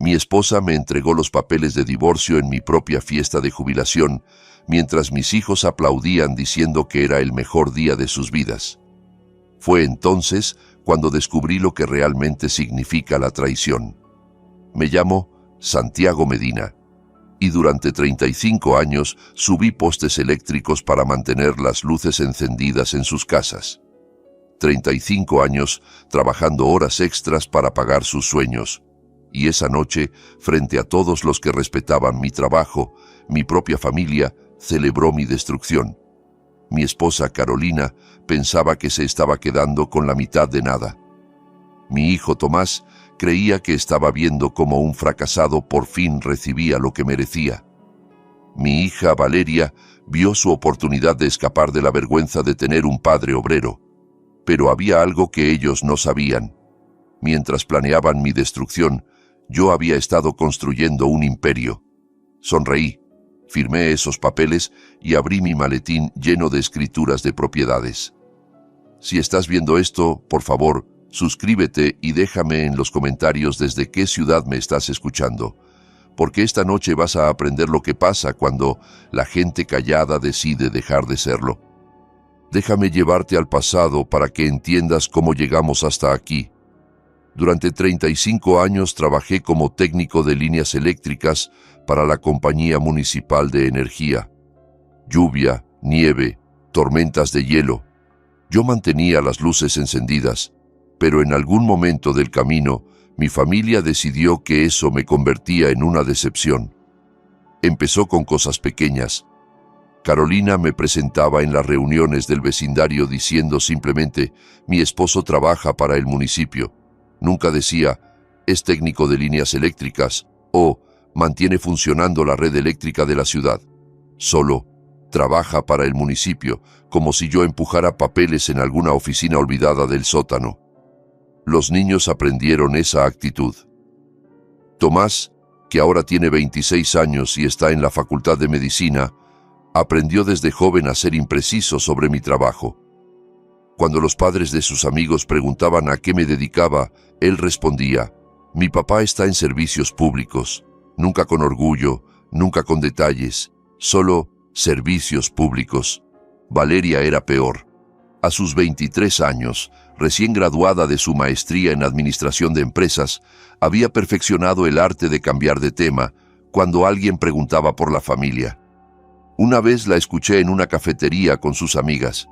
Mi esposa me entregó los papeles de divorcio en mi propia fiesta de jubilación, mientras mis hijos aplaudían diciendo que era el mejor día de sus vidas. Fue entonces cuando descubrí lo que realmente significa la traición. Me llamo Santiago Medina, y durante 35 años subí postes eléctricos para mantener las luces encendidas en sus casas. 35 años trabajando horas extras para pagar sus sueños. Y esa noche, frente a todos los que respetaban mi trabajo, mi propia familia celebró mi destrucción. Mi esposa Carolina pensaba que se estaba quedando con la mitad de nada. Mi hijo Tomás creía que estaba viendo cómo un fracasado por fin recibía lo que merecía. Mi hija Valeria vio su oportunidad de escapar de la vergüenza de tener un padre obrero. Pero había algo que ellos no sabían. Mientras planeaban mi destrucción, yo había estado construyendo un imperio. Sonreí, firmé esos papeles y abrí mi maletín lleno de escrituras de propiedades. Si estás viendo esto, por favor, suscríbete y déjame en los comentarios desde qué ciudad me estás escuchando, porque esta noche vas a aprender lo que pasa cuando la gente callada decide dejar de serlo. Déjame llevarte al pasado para que entiendas cómo llegamos hasta aquí. Durante 35 años trabajé como técnico de líneas eléctricas para la Compañía Municipal de Energía. Lluvia, nieve, tormentas de hielo. Yo mantenía las luces encendidas, pero en algún momento del camino, mi familia decidió que eso me convertía en una decepción. Empezó con cosas pequeñas. Carolina me presentaba en las reuniones del vecindario diciendo simplemente, mi esposo trabaja para el municipio. Nunca decía, es técnico de líneas eléctricas o mantiene funcionando la red eléctrica de la ciudad. Solo, trabaja para el municipio, como si yo empujara papeles en alguna oficina olvidada del sótano. Los niños aprendieron esa actitud. Tomás, que ahora tiene 26 años y está en la Facultad de Medicina, aprendió desde joven a ser impreciso sobre mi trabajo. Cuando los padres de sus amigos preguntaban a qué me dedicaba, él respondía, mi papá está en servicios públicos, nunca con orgullo, nunca con detalles, solo servicios públicos. Valeria era peor. A sus 23 años, recién graduada de su maestría en Administración de Empresas, había perfeccionado el arte de cambiar de tema cuando alguien preguntaba por la familia. Una vez la escuché en una cafetería con sus amigas.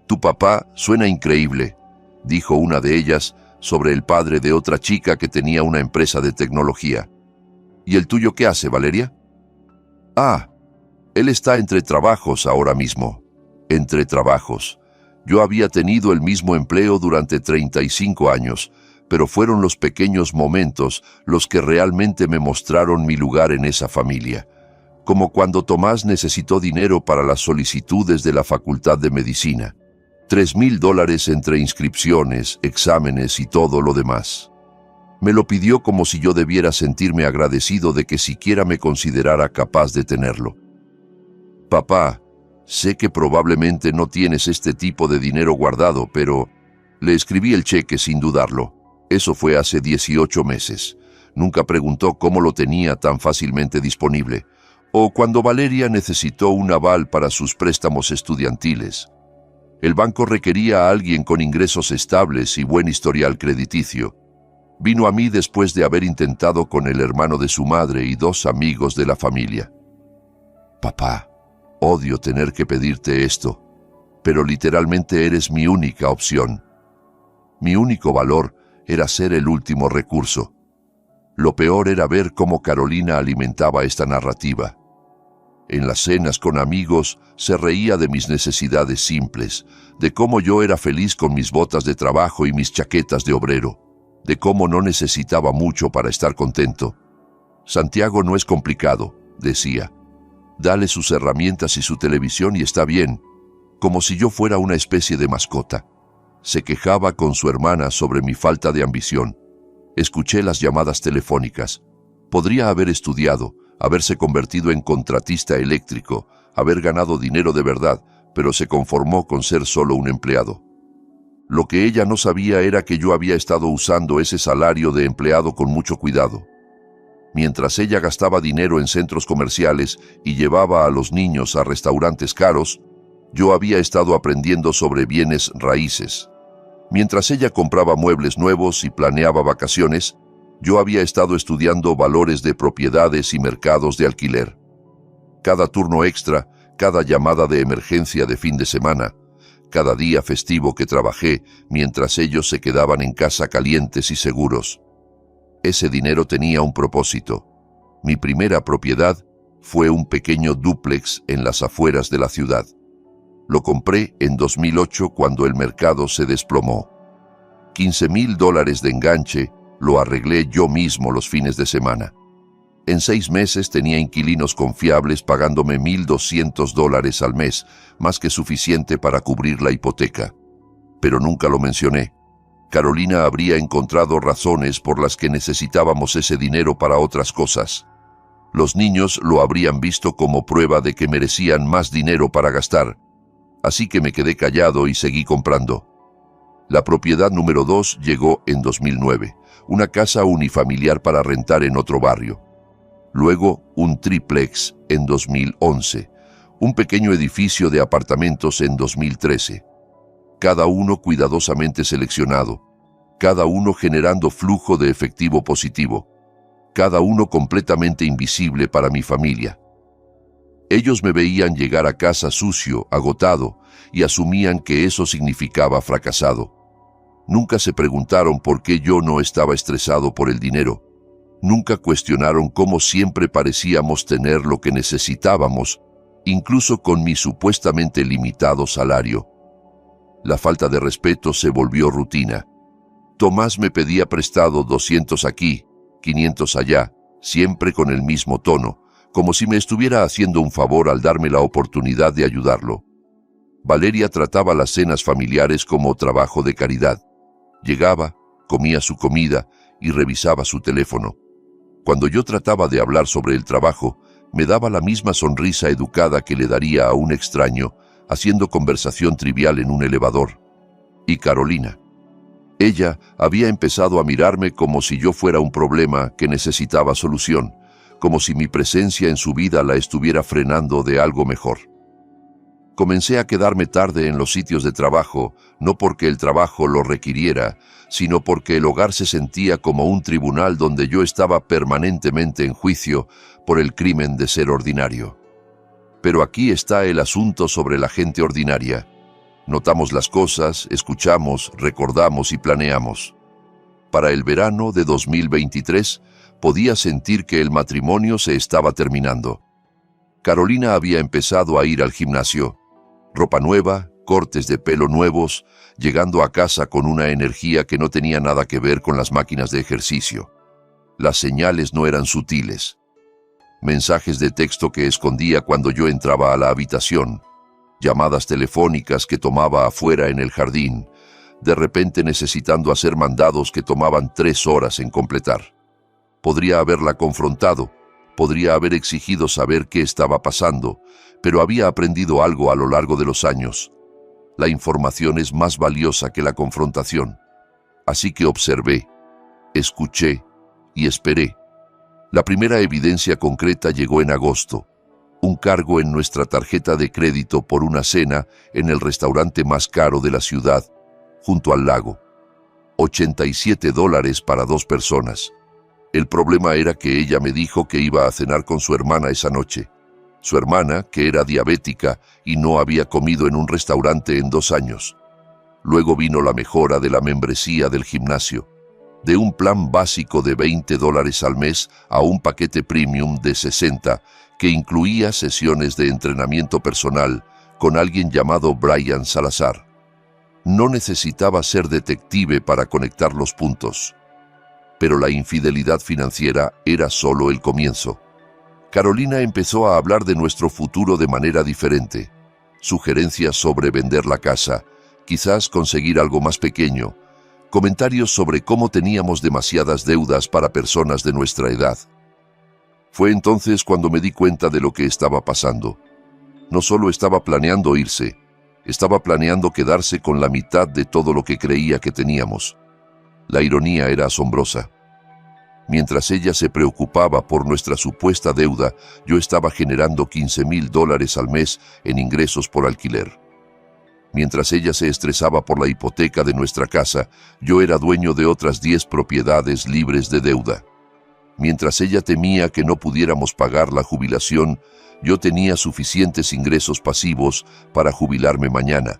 Tu papá suena increíble, dijo una de ellas sobre el padre de otra chica que tenía una empresa de tecnología. ¿Y el tuyo qué hace, Valeria? Ah, él está entre trabajos ahora mismo. Entre trabajos. Yo había tenido el mismo empleo durante 35 años, pero fueron los pequeños momentos los que realmente me mostraron mi lugar en esa familia. Como cuando Tomás necesitó dinero para las solicitudes de la Facultad de Medicina. $3,000 entre inscripciones, exámenes y todo lo demás. Me lo pidió como si yo debiera sentirme agradecido de que siquiera me considerara capaz de tenerlo. Papá, sé que probablemente no tienes este tipo de dinero guardado, pero le escribí el cheque sin dudarlo. Eso fue hace 18 meses. Nunca preguntó cómo lo tenía tan fácilmente disponible. O cuando Valeria necesitó un aval para sus préstamos estudiantiles. El banco requería a alguien con ingresos estables y buen historial crediticio. Vino a mí después de haber intentado con el hermano de su madre y 2 amigos de la familia. Papá, odio tener que pedirte esto, pero literalmente eres mi única opción. Mi único valor era ser el último recurso. Lo peor era ver cómo Carolina alimentaba esta narrativa. En las cenas con amigos se reía de mis necesidades simples, de cómo yo era feliz con mis botas de trabajo y mis chaquetas de obrero, de cómo no necesitaba mucho para estar contento. Santiago no es complicado, decía. Dale sus herramientas y su televisión y está bien, como si yo fuera una especie de mascota. Se quejaba con su hermana sobre mi falta de ambición. Escuché las llamadas telefónicas. Podría haber estudiado, haberse convertido en contratista eléctrico, haber ganado dinero de verdad, pero se conformó con ser solo un empleado. Lo que ella no sabía era que yo había estado usando ese salario de empleado con mucho cuidado. Mientras ella gastaba dinero en centros comerciales y llevaba a los niños a restaurantes caros, yo había estado aprendiendo sobre bienes raíces. Mientras ella compraba muebles nuevos y planeaba vacaciones, yo había estado estudiando valores de propiedades y mercados de alquiler. Cada turno extra, cada llamada de emergencia de fin de semana, cada día festivo que trabajé mientras ellos se quedaban en casa calientes y seguros. Ese dinero tenía un propósito. Mi primera propiedad fue un pequeño dúplex en las afueras de la ciudad. Lo compré en 2008 cuando el mercado se desplomó. $15,000 de enganche lo arreglé yo mismo los fines de semana. En 6 meses tenía inquilinos confiables pagándome $1,200 al mes, más que suficiente para cubrir la hipoteca. Pero nunca lo mencioné. Carolina habría encontrado razones por las que necesitábamos ese dinero para otras cosas. Los niños lo habrían visto como prueba de que merecían más dinero para gastar. Así que me quedé callado y seguí comprando. La propiedad número 2 llegó en 2009, una casa unifamiliar para rentar en otro barrio. Luego, un triplex en 2011, un pequeño edificio de apartamentos en 2013. Cada uno cuidadosamente seleccionado, cada uno generando flujo de efectivo positivo, cada uno completamente invisible para mi familia. Ellos me veían llegar a casa sucio, agotado, y asumían que eso significaba fracasado. Nunca se preguntaron por qué yo no estaba estresado por el dinero. Nunca cuestionaron cómo siempre parecíamos tener lo que necesitábamos, incluso con mi supuestamente limitado salario. La falta de respeto se volvió rutina. Tomás me pedía prestado 200 aquí, 500 allá, siempre con el mismo tono, como si me estuviera haciendo un favor al darme la oportunidad de ayudarlo. Valeria trataba las cenas familiares como trabajo de caridad. Llegaba, comía su comida y revisaba su teléfono. Cuando yo trataba de hablar sobre el trabajo, me daba la misma sonrisa educada que le daría a un extraño, haciendo conversación trivial en un elevador. Y Carolina. Ella había empezado a mirarme como si yo fuera un problema que necesitaba solución, como si mi presencia en su vida la estuviera frenando de algo mejor. Comencé a quedarme tarde en los sitios de trabajo, no porque el trabajo lo requiriera, sino porque el hogar se sentía como un tribunal donde yo estaba permanentemente en juicio por el crimen de ser ordinario. Pero aquí está el asunto sobre la gente ordinaria. Notamos las cosas, escuchamos, recordamos y planeamos. Para el verano de 2023, podía sentir que el matrimonio se estaba terminando. Carolina había empezado a ir al gimnasio. Ropa nueva, cortes de pelo nuevos, llegando a casa con una energía que no tenía nada que ver con las máquinas de ejercicio. Las señales no eran sutiles. Mensajes de texto que escondía cuando yo entraba a la habitación. Llamadas telefónicas que tomaba afuera en el jardín, de repente necesitando hacer mandados que tomaban 3 horas en completar. Podría haberla confrontado, podría haber exigido saber qué estaba pasando, pero había aprendido algo a lo largo de los años. La información es más valiosa que la confrontación. Así que observé, escuché y esperé. La primera evidencia concreta llegó en agosto. Un cargo en nuestra tarjeta de crédito por una cena en el restaurante más caro de la ciudad, junto al lago. $87 para 2 personas. El problema era que ella me dijo que iba a cenar con su hermana esa noche. Su hermana, que era diabética y no había comido en un restaurante en 2 años. Luego vino la mejora de la membresía del gimnasio, de un plan básico de $20 al mes a un paquete premium de 60, que incluía sesiones de entrenamiento personal con alguien llamado Brian Salazar. No necesitaba ser detective para conectar los puntos. Pero la infidelidad financiera era solo el comienzo. Carolina empezó a hablar de nuestro futuro de manera diferente. Sugerencias sobre vender la casa, quizás conseguir algo más pequeño. Comentarios sobre cómo teníamos demasiadas deudas para personas de nuestra edad. Fue entonces cuando me di cuenta de lo que estaba pasando. No solo estaba planeando irse, estaba planeando quedarse con la mitad de todo lo que creía que teníamos. La ironía era asombrosa. Mientras ella se preocupaba por nuestra supuesta deuda, yo estaba generando $15,000 al mes en ingresos por alquiler. Mientras ella se estresaba por la hipoteca de nuestra casa, yo era dueño de otras 10 propiedades libres de deuda. Mientras ella temía que no pudiéramos pagar la jubilación, yo tenía suficientes ingresos pasivos para jubilarme mañana.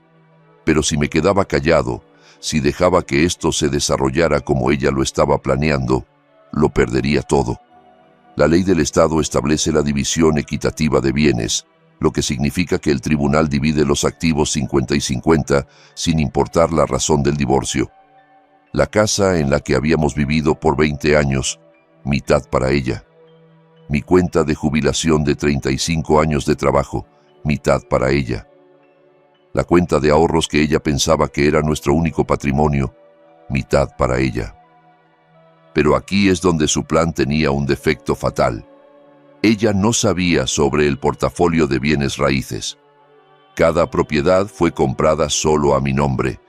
Pero si me quedaba callado, si dejaba que esto se desarrollara como ella lo estaba planeando, lo perdería todo. La ley del Estado establece la división equitativa de bienes, lo que significa que el tribunal divide los activos 50 y 50 sin importar la razón del divorcio. La casa en la que habíamos vivido por 20 años, mitad para ella. Mi cuenta de jubilación de 35 años de trabajo, mitad para ella. La cuenta de ahorros que ella pensaba que era nuestro único patrimonio, mitad para ella. Pero aquí es donde su plan tenía un defecto fatal. Ella no sabía sobre el portafolio de bienes raíces. Cada propiedad fue comprada solo a mi nombre,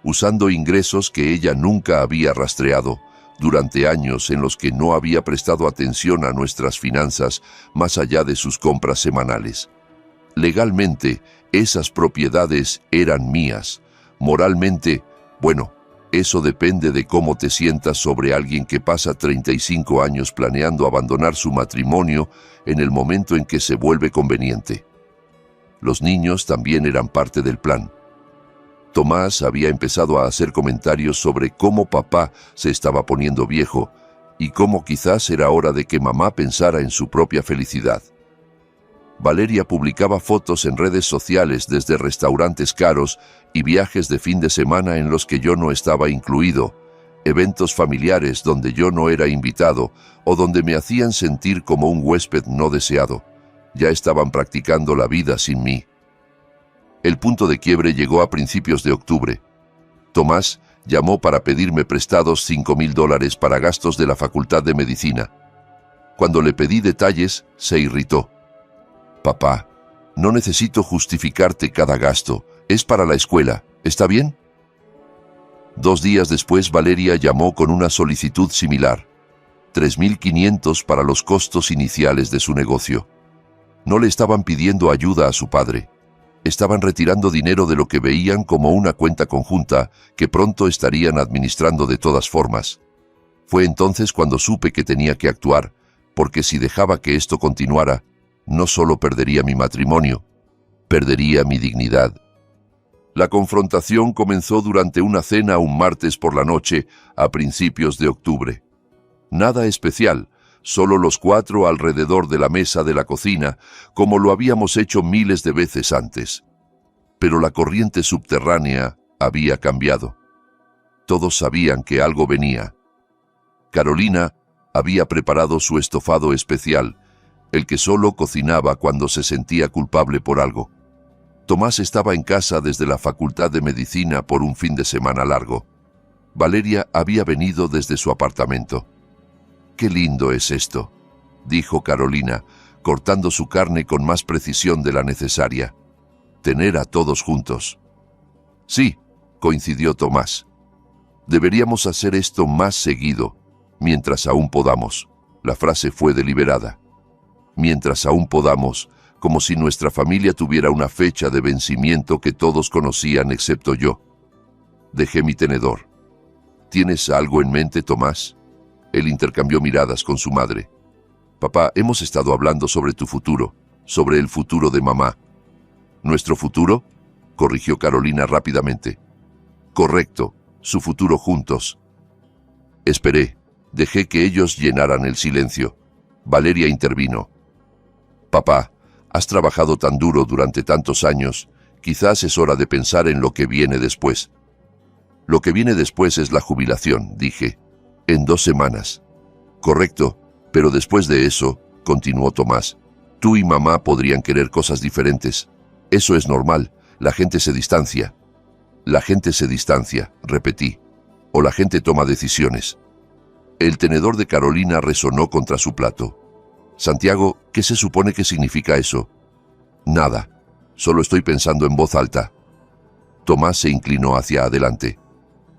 usando ingresos que ella nunca había rastreado, durante años en los que no había prestado atención a nuestras finanzas más allá de sus compras semanales. Legalmente, esas propiedades eran mías. Moralmente, bueno, eso depende de cómo te sientas sobre alguien que pasa 35 años planeando abandonar su matrimonio en el momento en que se vuelve conveniente. Los niños también eran parte del plan. Tomás había empezado a hacer comentarios sobre cómo papá se estaba poniendo viejo y cómo quizás era hora de que mamá pensara en su propia felicidad. Valeria publicaba fotos en redes sociales desde restaurantes caros y viajes de fin de semana en los que yo no estaba incluido, eventos familiares donde yo no era invitado o donde me hacían sentir como un huésped no deseado. Ya estaban practicando la vida sin mí. El punto de quiebre llegó a principios de octubre. Tomás llamó para pedirme prestados $5,000 para gastos de la Facultad de Medicina. Cuando le pedí detalles, se irritó. Papá, no necesito justificarte cada gasto, es para la escuela, ¿está bien? 2 días después Valeria llamó con una solicitud similar, $3,500 para los costos iniciales de su negocio. No le estaban pidiendo ayuda a su padre, estaban retirando dinero de lo que veían como una cuenta conjunta que pronto estarían administrando de todas formas. Fue entonces cuando supe que tenía que actuar, porque si dejaba que esto continuara, no solo perdería mi matrimonio, perdería mi dignidad. La confrontación comenzó durante una cena un martes por la noche a principios de octubre. Nada especial, solo los 4 alrededor de la mesa de la cocina, como lo habíamos hecho miles de veces antes. Pero la corriente subterránea había cambiado. Todos sabían que algo venía. Carolina había preparado su estofado especial, el que solo cocinaba cuando se sentía culpable por algo. Tomás estaba en casa desde la Facultad de Medicina por un fin de semana largo. Valeria había venido desde su apartamento. «Qué lindo es esto», dijo Carolina, cortando su carne con más precisión de la necesaria. «Tener a todos juntos». «Sí», coincidió Tomás. «Deberíamos hacer esto más seguido, mientras aún podamos». La frase fue deliberada. Mientras aún podamos, como si nuestra familia tuviera una fecha de vencimiento que todos conocían excepto yo. Dejé mi tenedor. ¿Tienes algo en mente, Tomás? Él intercambió miradas con su madre. Papá, hemos estado hablando sobre tu futuro, sobre el futuro de mamá. ¿Nuestro futuro?, corrigió Carolina rápidamente. Correcto, su futuro juntos. Esperé, dejé que ellos llenaran el silencio. Valeria intervino. Papá, has trabajado tan duro durante tantos años, quizás es hora de pensar en lo que viene después. Lo que viene después es la jubilación, dije. En 2 semanas. Correcto, pero después de eso, continuó Tomás, tú y mamá podrían querer cosas diferentes. Eso es normal, la gente se distancia. La gente se distancia, repetí, o la gente toma decisiones. El tenedor de Carolina resonó contra su plato. Santiago, ¿qué se supone que significa eso? Nada, solo estoy pensando en voz alta. Tomás se inclinó hacia adelante.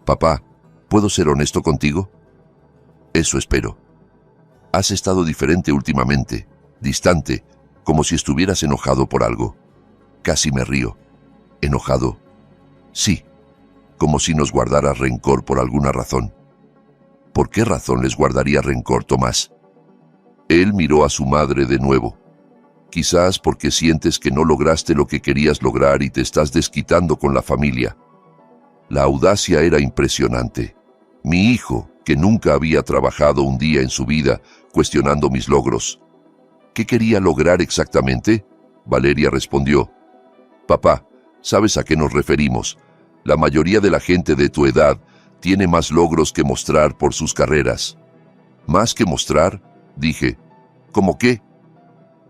Papá, ¿puedo ser honesto contigo? Eso espero. Has estado diferente últimamente, distante, como si estuvieras enojado por algo. Casi me río. ¿Enojado? Sí, como si nos guardaras rencor por alguna razón. ¿Por qué razón les guardaría rencor, Tomás? Él miró a su madre de nuevo. Quizás porque sientes que no lograste lo que querías lograr y te estás desquitando con la familia. La audacia era impresionante. Mi hijo, que nunca había trabajado un día en su vida, cuestionando mis logros. ¿Qué quería lograr exactamente? Valeria respondió. Papá, ¿sabes a qué nos referimos? La mayoría de la gente de tu edad tiene más logros que mostrar por sus carreras. ¿Más que mostrar? Dije. ¿Cómo qué?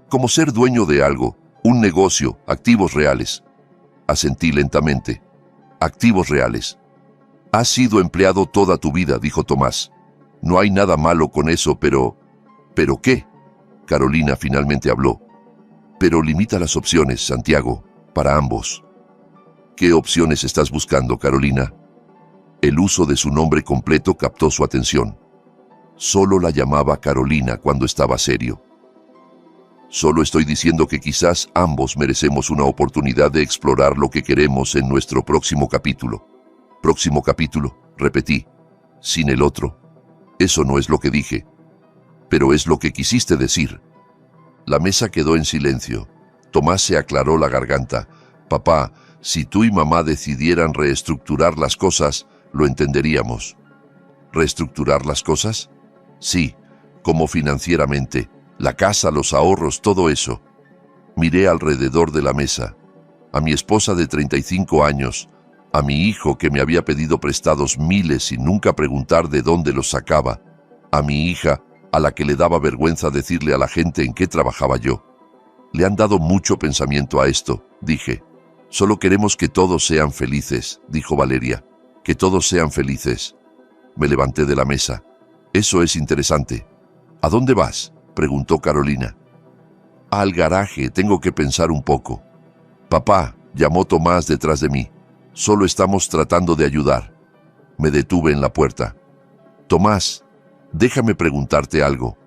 Como ser dueño de algo, un negocio, activos reales. Asentí lentamente. Activos reales. Has sido empleado toda tu vida, dijo Tomás. No hay nada malo con eso, pero... ¿Pero qué? Carolina finalmente habló. Pero limita las opciones, Santiago, para ambos. ¿Qué opciones estás buscando, Carolina? El uso de su nombre completo captó su atención. Solo la llamaba Carolina cuando estaba serio. Solo estoy diciendo que quizás ambos merecemos una oportunidad de explorar lo que queremos en nuestro próximo capítulo. Próximo capítulo, repetí, sin el otro. Eso no es lo que dije, pero es lo que quisiste decir. La mesa quedó en silencio. Tomás se aclaró la garganta. Papá, si tú y mamá decidieran reestructurar las cosas, lo entenderíamos. ¿Reestructurar las cosas? Sí, como financieramente, la casa, los ahorros, todo eso. Miré alrededor de la mesa. A mi esposa de 35 años, a mi hijo que me había pedido prestados miles sin nunca preguntar de dónde los sacaba, a mi hija, a la que le daba vergüenza decirle a la gente en qué trabajaba yo. Le han dado mucho pensamiento a esto, dije. Solo queremos que todos sean felices, dijo Valeria. Que todos sean felices. Me levanté de la mesa. Eso es interesante. ¿A dónde vas?, preguntó Carolina. Al garaje, tengo que pensar un poco. Papá, llamó Tomás detrás de mí. Solo estamos tratando de ayudar. Me detuve en la puerta. Tomás, déjame preguntarte algo.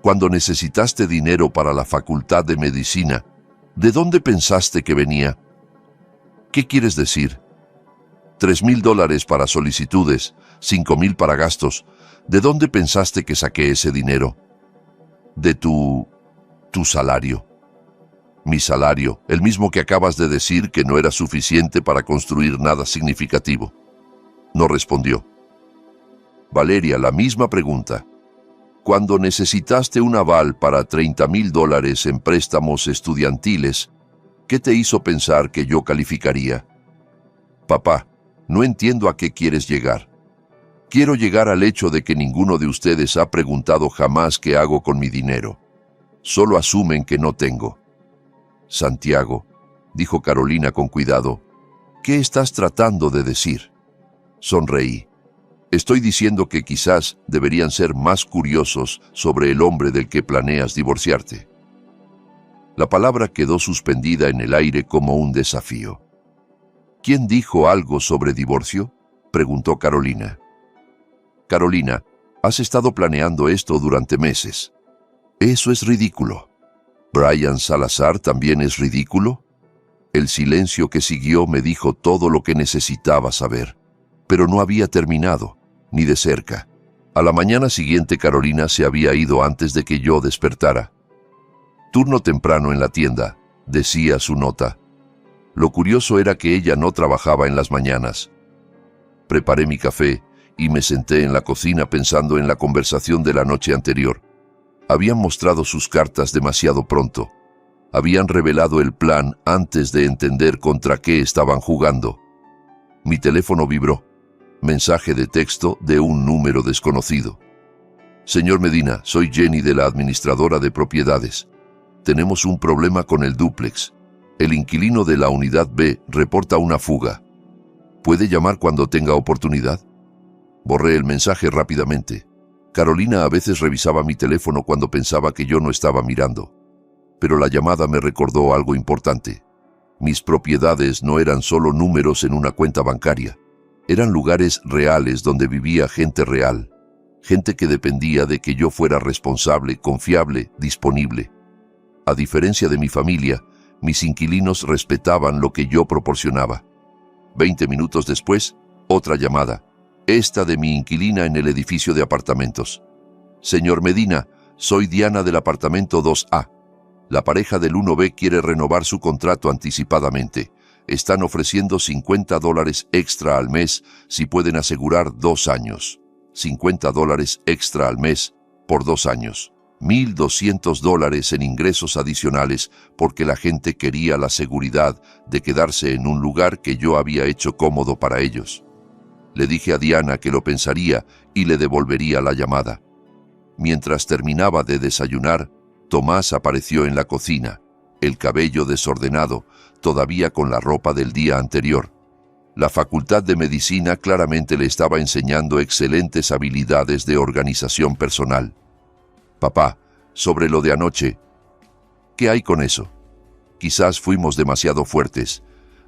Cuando necesitaste dinero para la facultad de medicina, ¿de dónde pensaste que venía? ¿Qué quieres decir? $3,000 para solicitudes, 5,000 para gastos. ¿De dónde pensaste que saqué ese dinero? De tu salario. Mi salario, el mismo que acabas de decir que no era suficiente para construir nada significativo. No respondió. Valeria, la misma pregunta. Cuando necesitaste un aval para $30,000 en préstamos estudiantiles, ¿qué te hizo pensar que yo calificaría? Papá, no entiendo a qué quieres llegar. Quiero llegar al hecho de que ninguno de ustedes ha preguntado jamás qué hago con mi dinero. Solo asumen que no tengo. Santiago, dijo Carolina con cuidado, ¿qué estás tratando de decir? Sonreí. Estoy diciendo que quizás deberían ser más curiosos sobre el hombre del que planeas divorciarte. La palabra quedó suspendida en el aire como un desafío. ¿Quién dijo algo sobre divorcio?, preguntó Carolina. Carolina, has estado planeando esto durante meses. Eso es ridículo. ¿Brian Salazar también es ridículo? El silencio que siguió me dijo todo lo que necesitaba saber, pero no había terminado, ni de cerca. A la mañana siguiente Carolina se había ido antes de que yo despertara. Turno temprano en la tienda, decía su nota. Lo curioso era que ella no trabajaba en las mañanas. Preparé mi café y me senté en la cocina pensando en la conversación de la noche anterior. Habían mostrado sus cartas demasiado pronto. Habían revelado el plan antes de entender contra qué estaban jugando. Mi teléfono vibró. Mensaje de texto de un número desconocido. Señor Medina, soy Jenny de la administradora de propiedades. Tenemos un problema con el dúplex. El inquilino de la unidad B reporta una fuga. ¿Puede llamar cuando tenga oportunidad? Borré el mensaje rápidamente. Carolina a veces revisaba mi teléfono cuando pensaba que yo no estaba mirando. Pero la llamada me recordó algo importante. Mis propiedades no eran solo números en una cuenta bancaria. Eran lugares reales donde vivía gente real. gente que dependía de que yo fuera responsable, confiable, disponible. A diferencia de mi familia, mis inquilinos respetaban lo que yo proporcionaba. 20 minutos después, otra llamada, esta de mi inquilina en el edificio de apartamentos. Señor Medina, soy Diana del apartamento 2A. La pareja del 1B quiere renovar su contrato anticipadamente. Están ofreciendo $50 extra al mes si pueden asegurar 2 años. $50 extra al mes por 2 años. $1,200 en ingresos adicionales porque la gente quería la seguridad de quedarse en un lugar que yo había hecho cómodo para ellos. Le dije a Diana que lo pensaría y le devolvería la llamada. Mientras terminaba de desayunar, Tomás apareció en la cocina, el cabello desordenado, todavía con la ropa del día anterior. La Facultad de Medicina claramente le estaba enseñando excelentes habilidades de organización personal. Papá, sobre lo de anoche, ¿qué hay con eso? Quizás fuimos demasiado fuertes.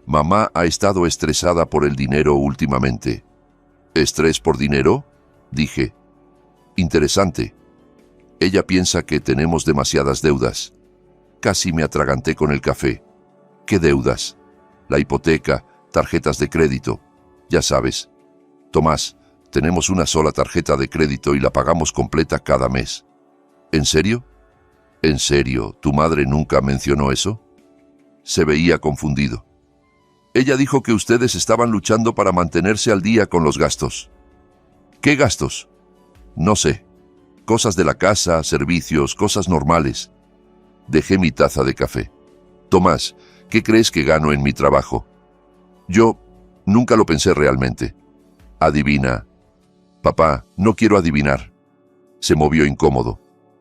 Mamá ha estado estresada por el dinero últimamente. ¿Estrés por dinero? Dije. Interesante. Ella piensa que tenemos demasiadas deudas. Casi me atraganté con el café. ¿Qué deudas? La hipoteca, tarjetas de crédito. Ya sabes. Tomás, tenemos una sola tarjeta de crédito y la pagamos completa cada mes. ¿En serio? ¿En serio? ¿Tu madre nunca mencionó eso? Se veía confundido. Ella dijo que ustedes estaban luchando para mantenerse al día con los gastos. ¿Qué gastos? No sé. Cosas de la casa, servicios, cosas normales. Dejé mi taza de café. Tomás, ¿qué crees que gano en mi trabajo? Yo nunca lo pensé realmente. Adivina. Papá, no quiero adivinar. Se movió incómodo.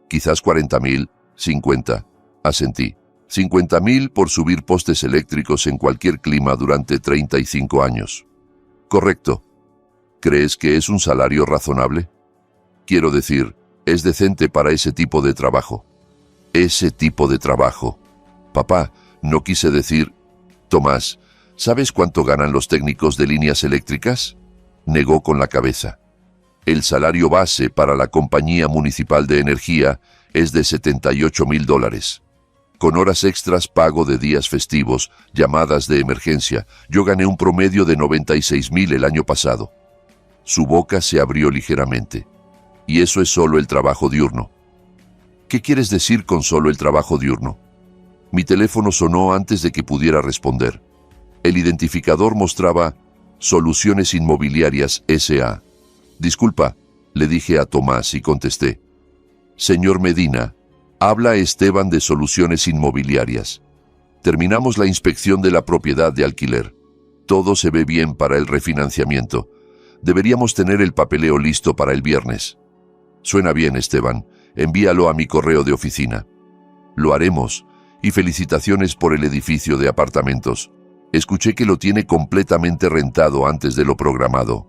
Quizás 40,000, 50. Asentí. 50,000 por subir postes eléctricos en cualquier clima durante 35 años. Correcto. ¿Crees que es un salario razonable? Quiero decir, es decente para ese tipo de trabajo. Ese tipo de trabajo. Papá, no quise decir... Tomás, ¿sabes cuánto ganan los técnicos de líneas eléctricas? Negó con la cabeza. El salario base para la Compañía Municipal de Energía es de $78,000. Con horas extras, pago de días festivos, llamadas de emergencia, yo gané un promedio de 96,000 el año pasado. Su boca se abrió ligeramente. Y eso es solo el trabajo diurno. ¿Qué quieres decir con solo el trabajo diurno? Mi teléfono sonó antes de que pudiera responder. El identificador mostraba Soluciones Inmobiliarias S.A. Disculpa, le dije a Tomás y contesté. Señor Medina, habla Esteban de Soluciones Inmobiliarias. Terminamos la inspección de la propiedad de alquiler. Todo se ve bien para el refinanciamiento. Deberíamos tener el papeleo listo para el viernes. Suena bien, Esteban. Envíalo a mi correo de oficina. Lo haremos. Y felicitaciones por el edificio de apartamentos. Escuché que lo tiene completamente rentado antes de lo programado.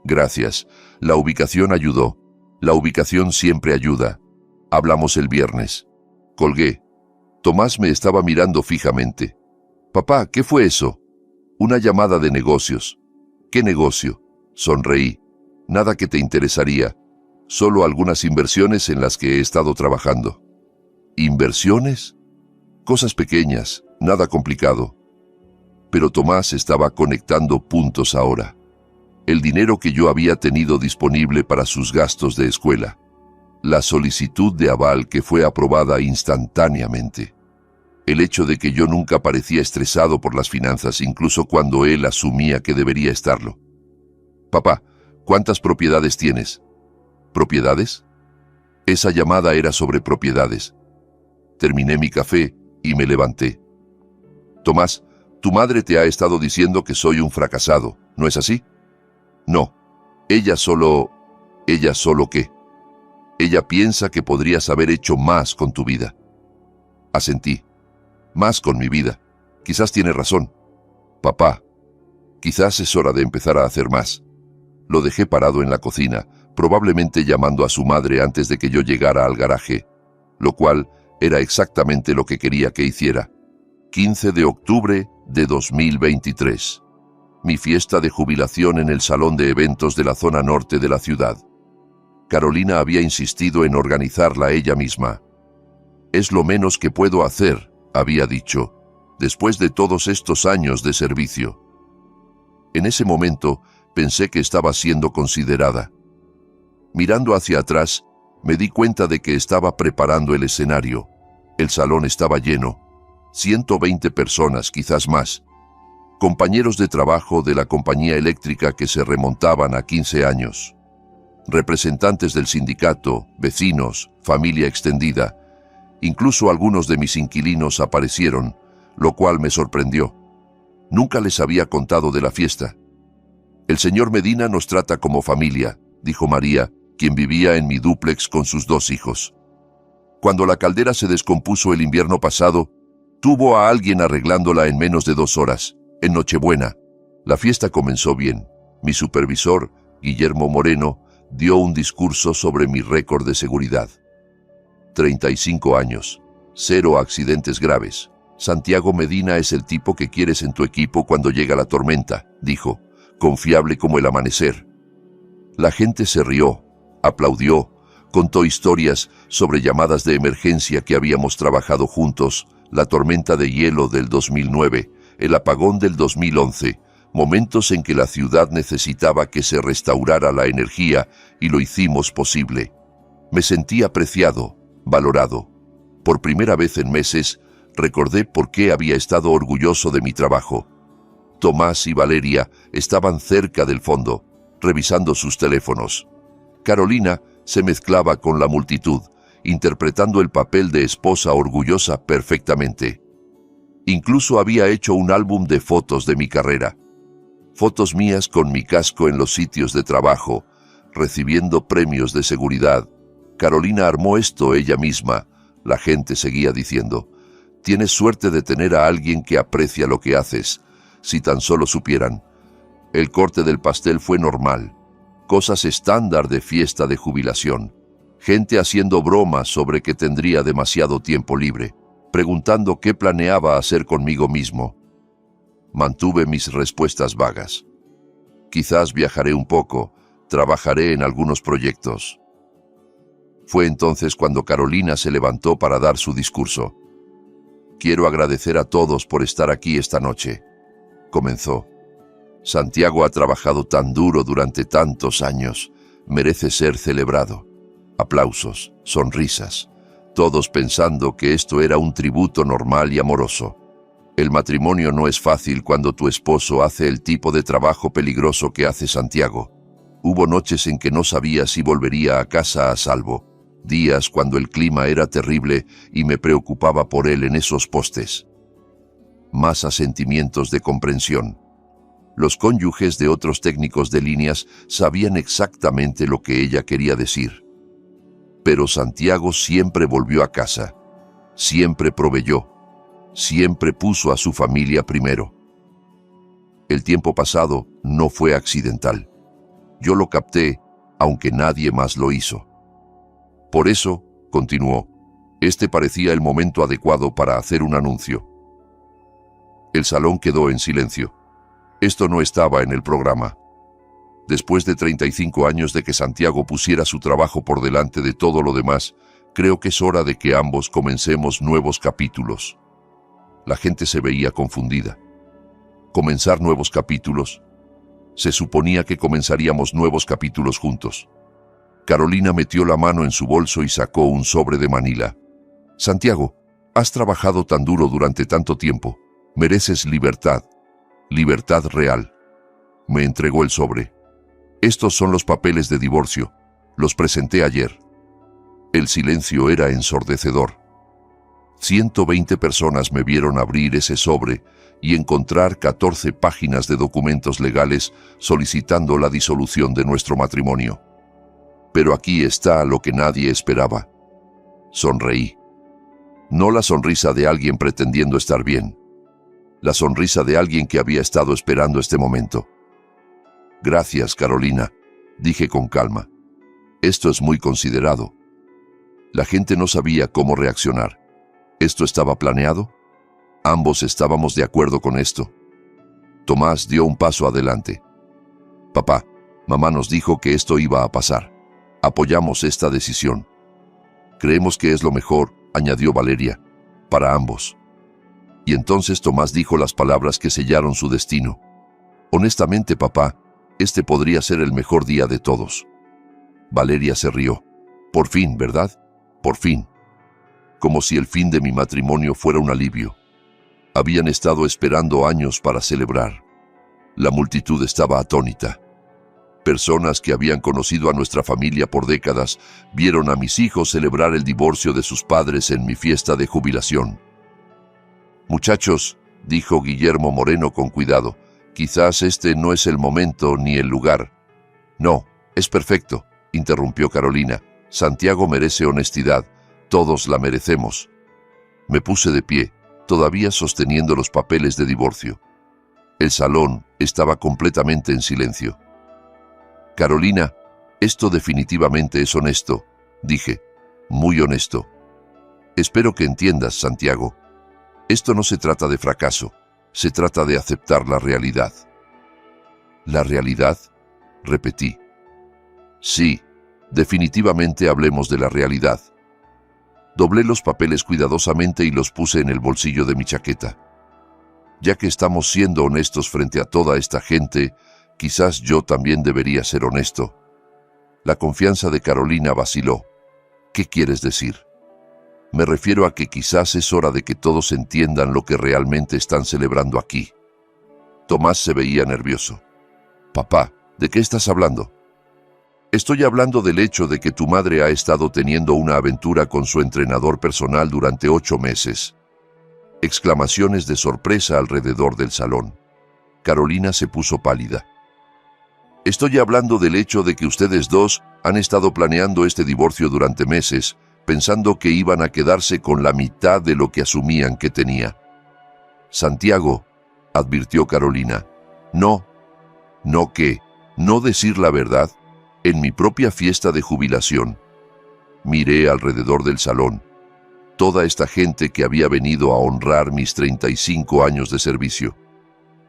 Gracias. La ubicación ayudó. La ubicación siempre ayuda. Hablamos el viernes. Colgué. Tomás me estaba mirando fijamente. Papá, ¿qué fue eso? Una llamada de negocios. ¿Qué negocio? Sonreí. Nada que te interesaría. Solo algunas inversiones en las que he estado trabajando. ¿Inversiones? Cosas pequeñas, nada complicado. Pero Tomás estaba conectando puntos ahora. El dinero que yo había tenido disponible para sus gastos de escuela. La solicitud de aval que fue aprobada instantáneamente. El hecho de que yo nunca parecía estresado por las finanzas, incluso cuando él asumía que debería estarlo. Papá, ¿cuántas propiedades tienes? ¿Propiedades? Esa llamada era sobre propiedades. Terminé mi café y me levanté. Tomás, tu madre te ha estado diciendo que soy un fracasado, ¿no es así? No. ¿Ella solo qué? Ella piensa que podrías haber hecho más con tu vida. Asentí. Más con mi vida. Quizás tiene razón. Papá, quizás es hora de empezar a hacer más. Lo dejé parado en la cocina, probablemente llamando a su madre antes de que yo llegara al garaje, lo cual era exactamente lo que quería que hiciera. 15 de octubre de 2023. Mi fiesta de jubilación en el salón de eventos de la zona norte de la ciudad. Carolina había insistido en organizarla ella misma. «Es lo menos que puedo hacer», había dicho, «después de todos estos años de servicio». En ese momento pensé que estaba siendo considerada. Mirando hacia atrás, me di cuenta de que estaba preparando el escenario. El salón estaba lleno. 120 personas, quizás más. Compañeros de trabajo de la compañía eléctrica que se remontaban a 15 años. Representantes del sindicato, vecinos, familia extendida. Incluso algunos de mis inquilinos aparecieron, lo cual me sorprendió. Nunca les había contado de la fiesta. «El señor Medina nos trata como familia», dijo María, quien vivía en mi dúplex con sus 2 hijos. Cuando la caldera se descompuso el invierno pasado, tuvo a alguien arreglándola en menos de 2 horas, en Nochebuena. La fiesta comenzó bien. Mi supervisor, Guillermo Moreno, dio un discurso sobre mi récord de seguridad. 35 años, 0 accidentes graves. Santiago Medina es el tipo que quieres en tu equipo cuando llega la tormenta, dijo, confiable como el amanecer. La gente se rió, aplaudió, contó historias sobre llamadas de emergencia que habíamos trabajado juntos, la tormenta de hielo del 2009, el apagón del 2011, momentos en que la ciudad necesitaba que se restaurara la energía y lo hicimos posible. Me sentí apreciado, valorado. Por primera vez en meses, recordé por qué había estado orgulloso de mi trabajo. Tomás y Valeria estaban cerca del fondo, revisando sus teléfonos. Carolina se mezclaba con la multitud, interpretando el papel de esposa orgullosa perfectamente. Incluso había hecho un álbum de fotos de mi carrera. Fotos mías con mi casco en los sitios de trabajo, recibiendo premios de seguridad. Carolina armó esto ella misma. La gente seguía diciendo, «Tienes suerte de tener a alguien que aprecia lo que haces. Si tan solo supieran». El corte del pastel fue normal. Cosas estándar de fiesta de jubilación. Gente haciendo bromas sobre que tendría demasiado tiempo libre, preguntando qué planeaba hacer conmigo mismo. Mantuve mis respuestas vagas. Quizás viajaré un poco, trabajaré en algunos proyectos. Fue entonces cuando Carolina se levantó para dar su discurso. «Quiero agradecer a todos por estar aquí esta noche», comenzó. «Santiago ha trabajado tan duro durante tantos años, merece ser celebrado». Aplausos, sonrisas, todos pensando que esto era un tributo normal y amoroso. El matrimonio no es fácil cuando tu esposo hace el tipo de trabajo peligroso que hace Santiago. Hubo noches en que no sabía si volvería a casa a salvo, días cuando el clima era terrible y me preocupaba por él en esos postes. Más asentimientos de comprensión. Los cónyuges de otros técnicos de líneas sabían exactamente lo que ella quería decir. Pero Santiago siempre volvió a casa, siempre proveyó, siempre puso a su familia primero. El tiempo pasado no fue accidental. Yo lo capté, aunque nadie más lo hizo. Por eso, continuó, este parecía el momento adecuado para hacer un anuncio. El salón quedó en silencio. Esto no estaba en el programa. Después de 35 años de que Santiago pusiera su trabajo por delante de todo lo demás, creo que es hora de que ambos comencemos nuevos capítulos. La gente se veía confundida. ¿Comenzar nuevos capítulos? Se suponía que comenzaríamos nuevos capítulos juntos. Carolina metió la mano en su bolso y sacó un sobre de Manila. «Santiago, has trabajado tan duro durante tanto tiempo. Mereces libertad. Libertad real». Me entregó el sobre. «Estos son los papeles de divorcio. Los presenté ayer». El silencio era ensordecedor. 120 personas me vieron abrir ese sobre y encontrar 14 páginas de documentos legales solicitando la disolución de nuestro matrimonio. Pero aquí está lo que nadie esperaba. Sonreí. No la sonrisa de alguien pretendiendo estar bien. La sonrisa de alguien que había estado esperando este momento. «Gracias, Carolina», dije con calma. «Esto es muy considerado». La gente no sabía cómo reaccionar. ¿Esto estaba planeado? Ambos estábamos de acuerdo con esto. Tomás dio un paso adelante. «Papá, mamá nos dijo que esto iba a pasar. Apoyamos esta decisión. Creemos que es lo mejor, añadió Valeria, para ambos. Y entonces Tomás dijo las palabras que sellaron su destino. Honestamente, papá, este podría ser el mejor día de todos. Valeria se rió. Por fin, ¿verdad? Por fin. Como si el fin de mi matrimonio fuera un alivio. Habían estado esperando años para celebrar. La multitud estaba atónita. Personas que habían conocido a nuestra familia por décadas vieron a mis hijos celebrar el divorcio de sus padres en mi fiesta de jubilación. Muchachos, dijo Guillermo Moreno con cuidado, quizás este no es el momento ni el lugar. No, es perfecto, interrumpió Carolina. Santiago merece honestidad, todos la merecemos. Me puse de pie, todavía sosteniendo los papeles de divorcio. El salón estaba completamente en silencio. Carolina, esto definitivamente es honesto, dije, muy honesto. Espero que entiendas, Santiago. Esto no se trata de fracaso, se trata de aceptar la realidad. ¿La realidad? Repetí. Sí, definitivamente hablemos de la realidad. Doblé los papeles cuidadosamente y los puse en el bolsillo de mi chaqueta. Ya que estamos siendo honestos frente a toda esta gente, quizás yo también debería ser honesto. La confianza de Carolina vaciló. ¿Qué quieres decir? Me refiero a que quizás es hora de que todos entiendan lo que realmente están celebrando aquí. Tomás se veía nervioso. Papá, ¿de qué estás hablando? Estoy hablando del hecho de que tu madre ha estado teniendo una aventura con su entrenador personal durante 8 meses. Exclamaciones de sorpresa alrededor del salón. Carolina se puso pálida. Estoy hablando del hecho de que ustedes dos han estado planeando este divorcio durante meses, pensando que iban a quedarse con la mitad de lo que asumían que tenía. Santiago, advirtió Carolina, no decir la verdad, en mi propia fiesta de jubilación. Miré alrededor del salón. Toda esta gente que había venido a honrar mis 35 años de servicio.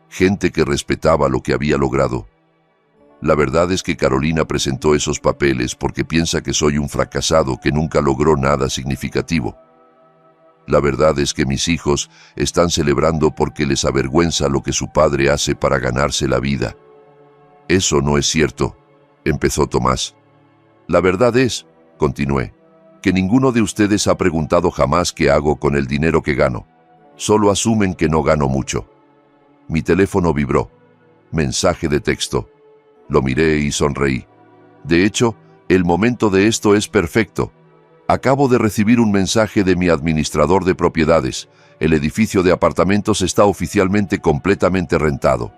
Gente que respetaba lo que había logrado. La verdad es que Carolina presentó esos papeles porque piensa que soy un fracasado que nunca logró nada significativo. La verdad es que mis hijos están celebrando porque les avergüenza lo que su padre hace para ganarse la vida. Eso no es cierto, empezó Tomás. La verdad es, continué, que ninguno de ustedes ha preguntado jamás qué hago con el dinero que gano. Solo asumen que no gano mucho. Mi teléfono vibró. Mensaje de texto. Lo miré y sonreí. De hecho, el momento de esto es perfecto. Acabo de recibir un mensaje de mi administrador de propiedades. El edificio de apartamentos está oficialmente completamente rentado.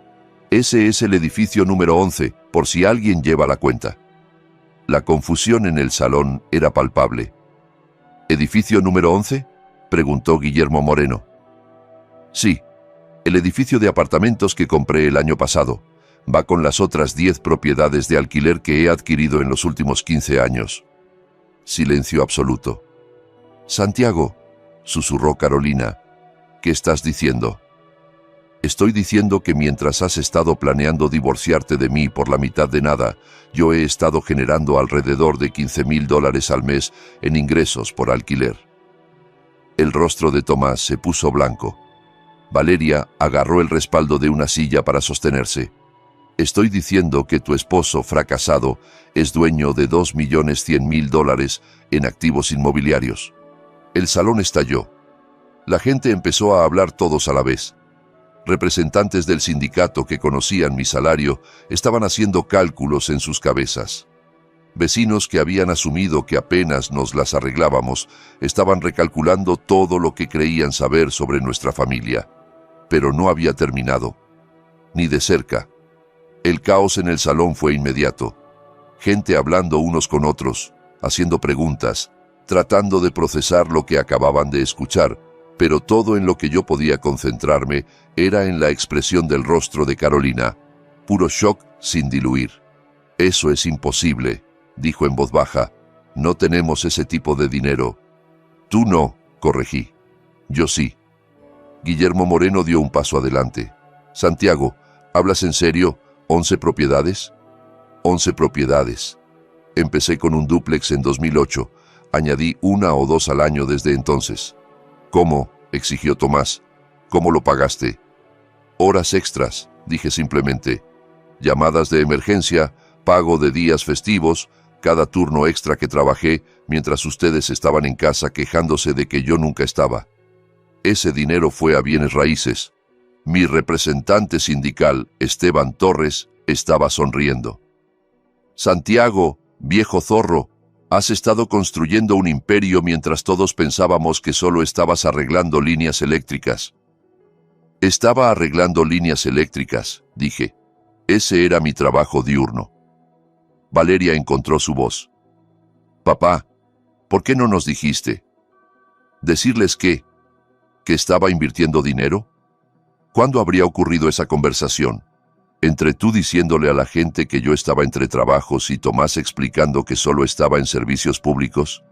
Ese es el edificio número 11, por si alguien lleva la cuenta. La confusión en el salón era palpable. ¿Edificio número 11? Preguntó Guillermo Moreno. Sí, el edificio de apartamentos que compré el año pasado. Va con las otras 10 propiedades de alquiler que he adquirido en los últimos 15 años. Silencio absoluto. Santiago, susurró Carolina, ¿qué estás diciendo? Estoy diciendo que mientras has estado planeando divorciarte de mí por la mitad de nada, yo he estado generando alrededor de $15,000 al mes en ingresos por alquiler. El rostro de Tomás se puso blanco. Valeria agarró el respaldo de una silla para sostenerse. Estoy diciendo que tu esposo fracasado es dueño de $2,100,000 en activos inmobiliarios. El salón estalló. La gente empezó a hablar todos a la vez. Representantes del sindicato que conocían mi salario estaban haciendo cálculos en sus cabezas. Vecinos que habían asumido que apenas nos las arreglábamos estaban recalculando todo lo que creían saber sobre nuestra familia. Pero no había terminado. Ni de cerca. El caos en el salón fue inmediato. Gente hablando unos con otros, haciendo preguntas, tratando de procesar lo que acababan de escuchar, pero todo en lo que yo podía concentrarme era en la expresión del rostro de Carolina. Puro shock sin diluir. Eso es imposible, dijo en voz baja. No tenemos ese tipo de dinero. Tú no, corregí. Yo sí. Guillermo Moreno dio un paso adelante. Santiago, ¿hablas en serio? ¿11 propiedades? 11 propiedades. Empecé con un dúplex en 2008. Añadí 1 o 2 al año desde entonces. ¿Cómo?, exigió Tomás. ¿Cómo lo pagaste? Horas extras, dije simplemente. Llamadas de emergencia, pago de días festivos, cada turno extra que trabajé mientras ustedes estaban en casa quejándose de que yo nunca estaba. Ese dinero fue a bienes raíces. Mi representante sindical, Esteban Torres, estaba sonriendo. Santiago, viejo zorro, has estado construyendo un imperio mientras todos pensábamos que solo estabas arreglando líneas eléctricas. Estaba arreglando líneas eléctricas, dije. Ese era mi trabajo diurno. Valeria encontró su voz. Papá, ¿por qué no nos dijiste? ¿Decirles qué? ¿Que estaba invirtiendo dinero? ¿Cuándo habría ocurrido esa conversación? Entre tú diciéndole a la gente que yo estaba entre trabajos y Tomás explicando que solo estaba en servicios públicos.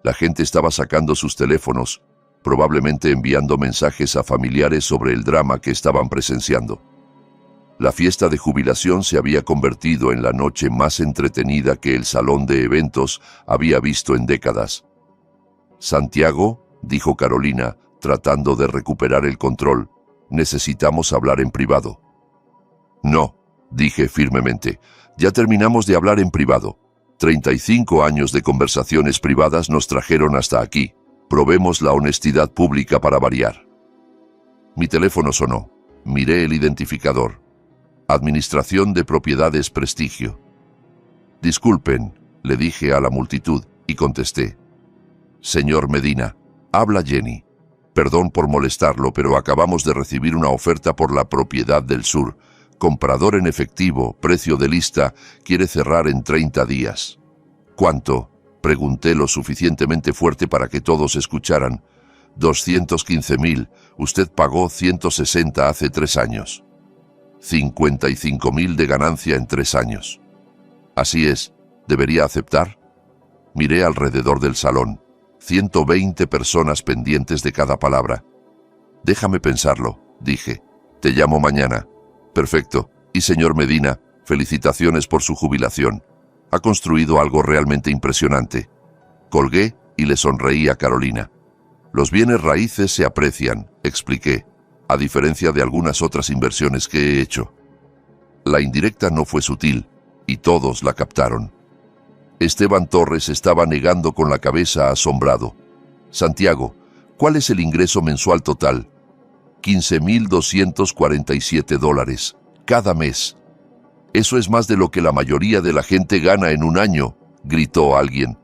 La gente estaba sacando sus teléfonos, probablemente enviando mensajes a familiares sobre el drama que estaban presenciando. La fiesta de jubilación se había convertido en la noche más entretenida que el salón de eventos había visto en décadas. Santiago, dijo Carolina, tratando de recuperar el control, necesitamos hablar en privado. No, dije firmemente, ya terminamos de hablar en privado. 35 años de conversaciones privadas nos trajeron hasta aquí. Probemos la honestidad pública para variar. Mi teléfono sonó. Miré el identificador. Administración de Propiedades Prestigio. Disculpen, le dije a la multitud y contesté. Señor Medina, habla Jenny. Perdón por molestarlo, pero acabamos de recibir una oferta por la propiedad del sur. Comprador en efectivo, precio de lista, quiere cerrar en 30 días. ¿Cuánto? Pregunté lo suficientemente fuerte para que todos escucharan. 215.000. Usted pagó 160 hace 3 años. 55.000 de ganancia en 3 años. Así es, ¿debería aceptar? Miré alrededor del salón. 120 personas pendientes de cada palabra. Déjame pensarlo, dije. Te llamo mañana. Perfecto. Y señor Medina, felicitaciones por su jubilación. Ha construido algo realmente impresionante. Colgué y le sonreí a Carolina. Los bienes raíces se aprecian, expliqué, a diferencia de algunas otras inversiones que he hecho. La indirecta no fue sutil, y todos la captaron. Esteban Torres estaba negando con la cabeza asombrado. Santiago, ¿cuál es el ingreso mensual total? $15.247 cada mes. Eso es más de lo que la mayoría de la gente gana en un año, gritó alguien.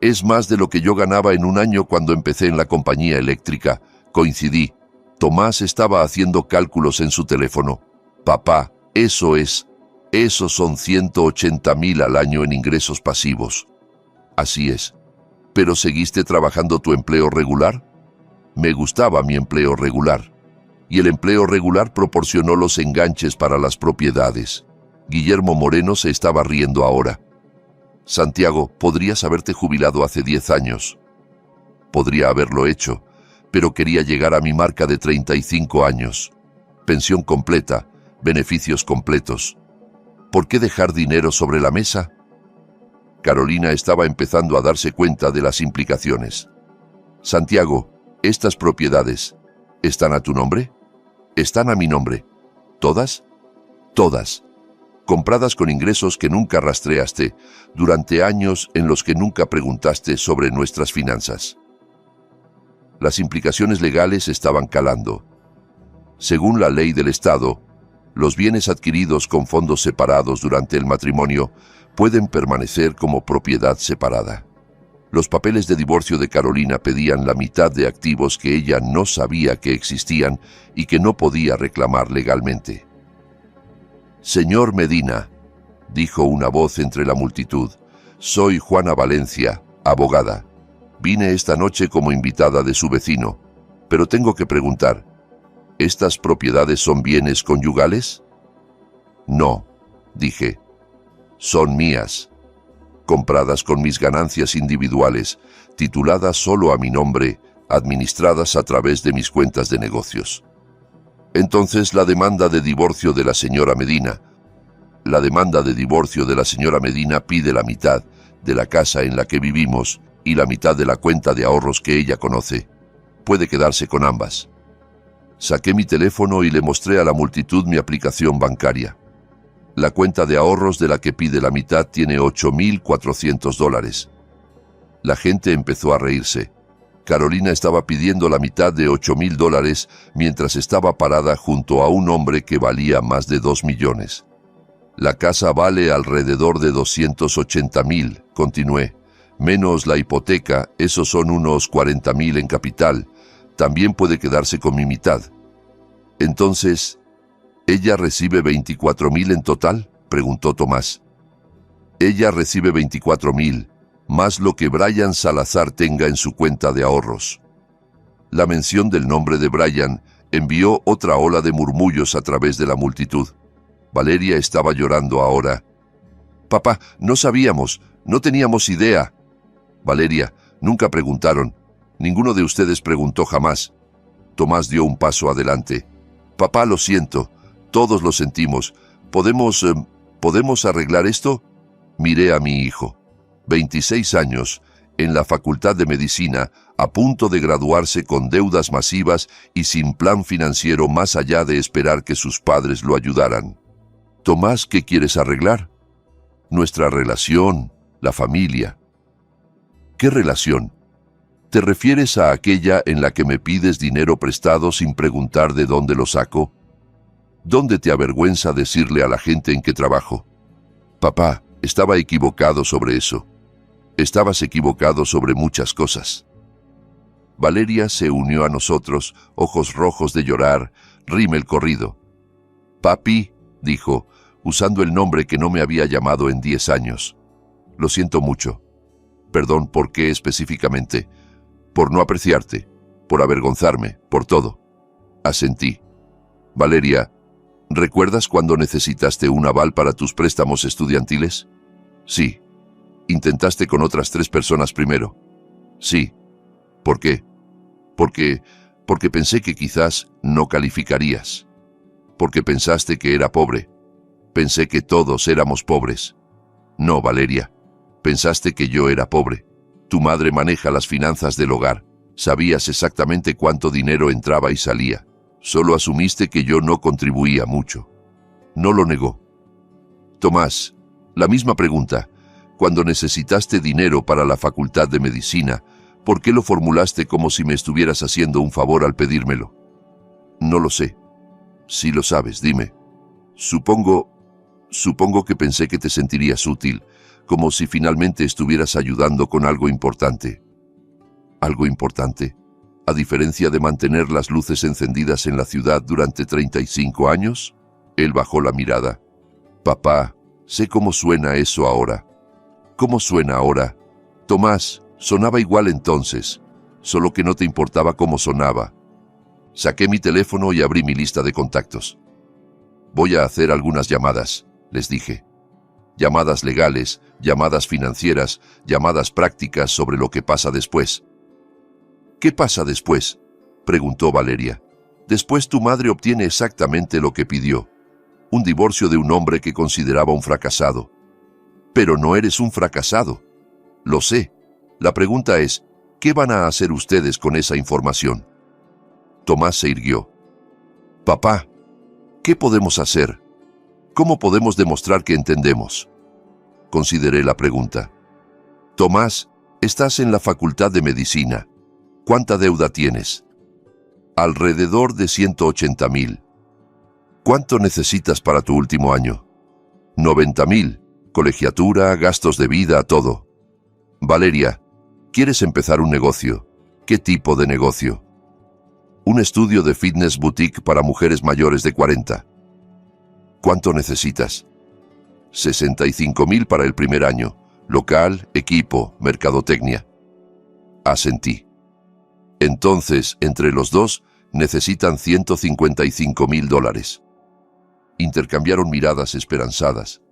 Es más de lo que yo ganaba en un año cuando empecé en la compañía eléctrica. Coincidí. Tomás estaba haciendo cálculos en su teléfono. Papá, esos son 180.000 al año en ingresos pasivos. Así es. ¿Pero seguiste trabajando tu empleo regular? Me gustaba mi empleo regular. Y el empleo regular proporcionó los enganches para las propiedades. Guillermo Moreno se estaba riendo ahora. Santiago, podrías haberte jubilado hace 10 años. Podría haberlo hecho, pero quería llegar a mi marca de 35 años. Pensión completa, beneficios completos. ¿Por qué dejar dinero sobre la mesa? Carolina estaba empezando a darse cuenta de las implicaciones. Santiago, estas propiedades, ¿están a tu nombre? Están a mi nombre. ¿Todas? Todas. Compradas con ingresos que nunca rastreaste, durante años en los que nunca preguntaste sobre nuestras finanzas. Las implicaciones legales estaban calando. Según la ley del Estado, los bienes adquiridos con fondos separados durante el matrimonio pueden permanecer como propiedad separada. Los papeles de divorcio de Carolina pedían la mitad de activos que ella no sabía que existían y que no podía reclamar legalmente. Señor Medina, dijo una voz entre la multitud, soy Juana Valencia, abogada. Vine esta noche como invitada de su vecino, pero tengo que preguntar, ¿estas propiedades son bienes conyugales? No, dije, son mías, compradas con mis ganancias individuales, tituladas solo a mi nombre, administradas a través de mis cuentas de negocios. Entonces la demanda de divorcio de la señora Medina. La demanda de divorcio de la señora Medina pide la mitad de la casa en la que vivimos y la mitad de la cuenta de ahorros que ella conoce. Puede quedarse con ambas. Saqué mi teléfono y le mostré a la multitud mi aplicación bancaria. La cuenta de ahorros de la que pide la mitad tiene $8,400. La gente empezó a reírse. Carolina estaba pidiendo la mitad de $8,000 mientras estaba parada junto a un hombre que valía más de 2 millones. La casa vale alrededor de 280,000, continué. Menos la hipoteca, esos son unos 40,000 en capital. También puede quedarse con mi mitad. Entonces, ¿ella recibe 24,000 en total?, preguntó Tomás. Ella recibe 24,000, más lo que Brian Salazar tenga en su cuenta de ahorros. La mención del nombre de Brian envió otra ola de murmullos a través de la multitud. Valeria estaba llorando ahora. «Papá, no sabíamos, no teníamos idea». «Valeria, nunca preguntaron. Ninguno de ustedes preguntó jamás». Tomás dio un paso adelante. «Papá, lo siento. Todos lo sentimos. ¿Podemos arreglar esto?» Miré a mi hijo. 26 años, en la Facultad de Medicina, a punto de graduarse con deudas masivas y sin plan financiero más allá de esperar que sus padres lo ayudaran. «Tomás, ¿qué quieres arreglar?» «Nuestra relación, la familia». «¿Qué relación? ¿Te refieres a aquella en la que me pides dinero prestado sin preguntar de dónde lo saco? ¿Dónde te avergüenza decirle a la gente en que trabajo?» «Papá, estaba equivocado sobre eso. Estabas equivocado sobre muchas cosas». Valeria se unió a nosotros, ojos rojos de llorar, Rímel corrido. «Papi», dijo, usando el nombre que no me había llamado en 10 años. «Lo siento mucho. Perdón, ¿por qué específicamente? Por no apreciarte, por avergonzarme, por todo». Asentí. «Valeria, ¿recuerdas cuando necesitaste un aval para tus préstamos estudiantiles?» «Sí». «Intentaste con otras 3 personas primero». «Sí». «¿Por qué?» Porque pensé que quizás no calificarías. Porque pensaste que era pobre. Pensé que todos éramos pobres». «No, Valeria. Pensaste que yo era pobre. Tu madre maneja las finanzas del hogar. Sabías exactamente cuánto dinero entraba y salía. Solo asumiste que yo no contribuía mucho». No lo negó. «Tomás, la misma pregunta. Cuando necesitaste dinero para la Facultad de Medicina, ¿por qué lo formulaste como si me estuvieras haciendo un favor al pedírmelo?» «No lo sé». «Sí lo sabes, dime». Supongo que pensé que te sentirías útil, como si finalmente estuvieras ayudando con algo importante». «¿Algo importante? A diferencia de mantener las luces encendidas en la ciudad durante 35 años?» Él bajó la mirada. «Papá, sé cómo suena eso ahora». «¿Cómo suena ahora?» «Tomás, sonaba igual entonces, solo que no te importaba cómo sonaba». Saqué mi teléfono y abrí mi lista de contactos. «Voy a hacer algunas llamadas», les dije. Llamadas legales, llamadas financieras, llamadas prácticas sobre lo que pasa después. «¿Qué pasa después?», preguntó Valeria. «Después tu madre obtiene exactamente lo que pidió. Un divorcio de un hombre que consideraba un fracasado». «Pero no eres un fracasado». «Lo sé. La pregunta es, ¿qué van a hacer ustedes con esa información?». Tomás se irguió. «Papá, ¿qué podemos hacer? ¿Cómo podemos demostrar que entendemos?». Consideré la pregunta. «Tomás, estás en la Facultad de Medicina. ¿Cuánta deuda tienes?». «Alrededor de 180,000. «¿Cuánto necesitas para tu último año?». 90,000. Colegiatura, gastos de vida, todo». «Valeria, ¿quieres empezar un negocio? ¿Qué tipo de negocio?». «Un estudio de fitness boutique para mujeres mayores de 40. «¿Cuánto necesitas?». 65,000 para el primer año. Local, equipo, mercadotecnia». Asentí. «Entonces, entre los dos, necesitan $155,000. Intercambiaron miradas esperanzadas.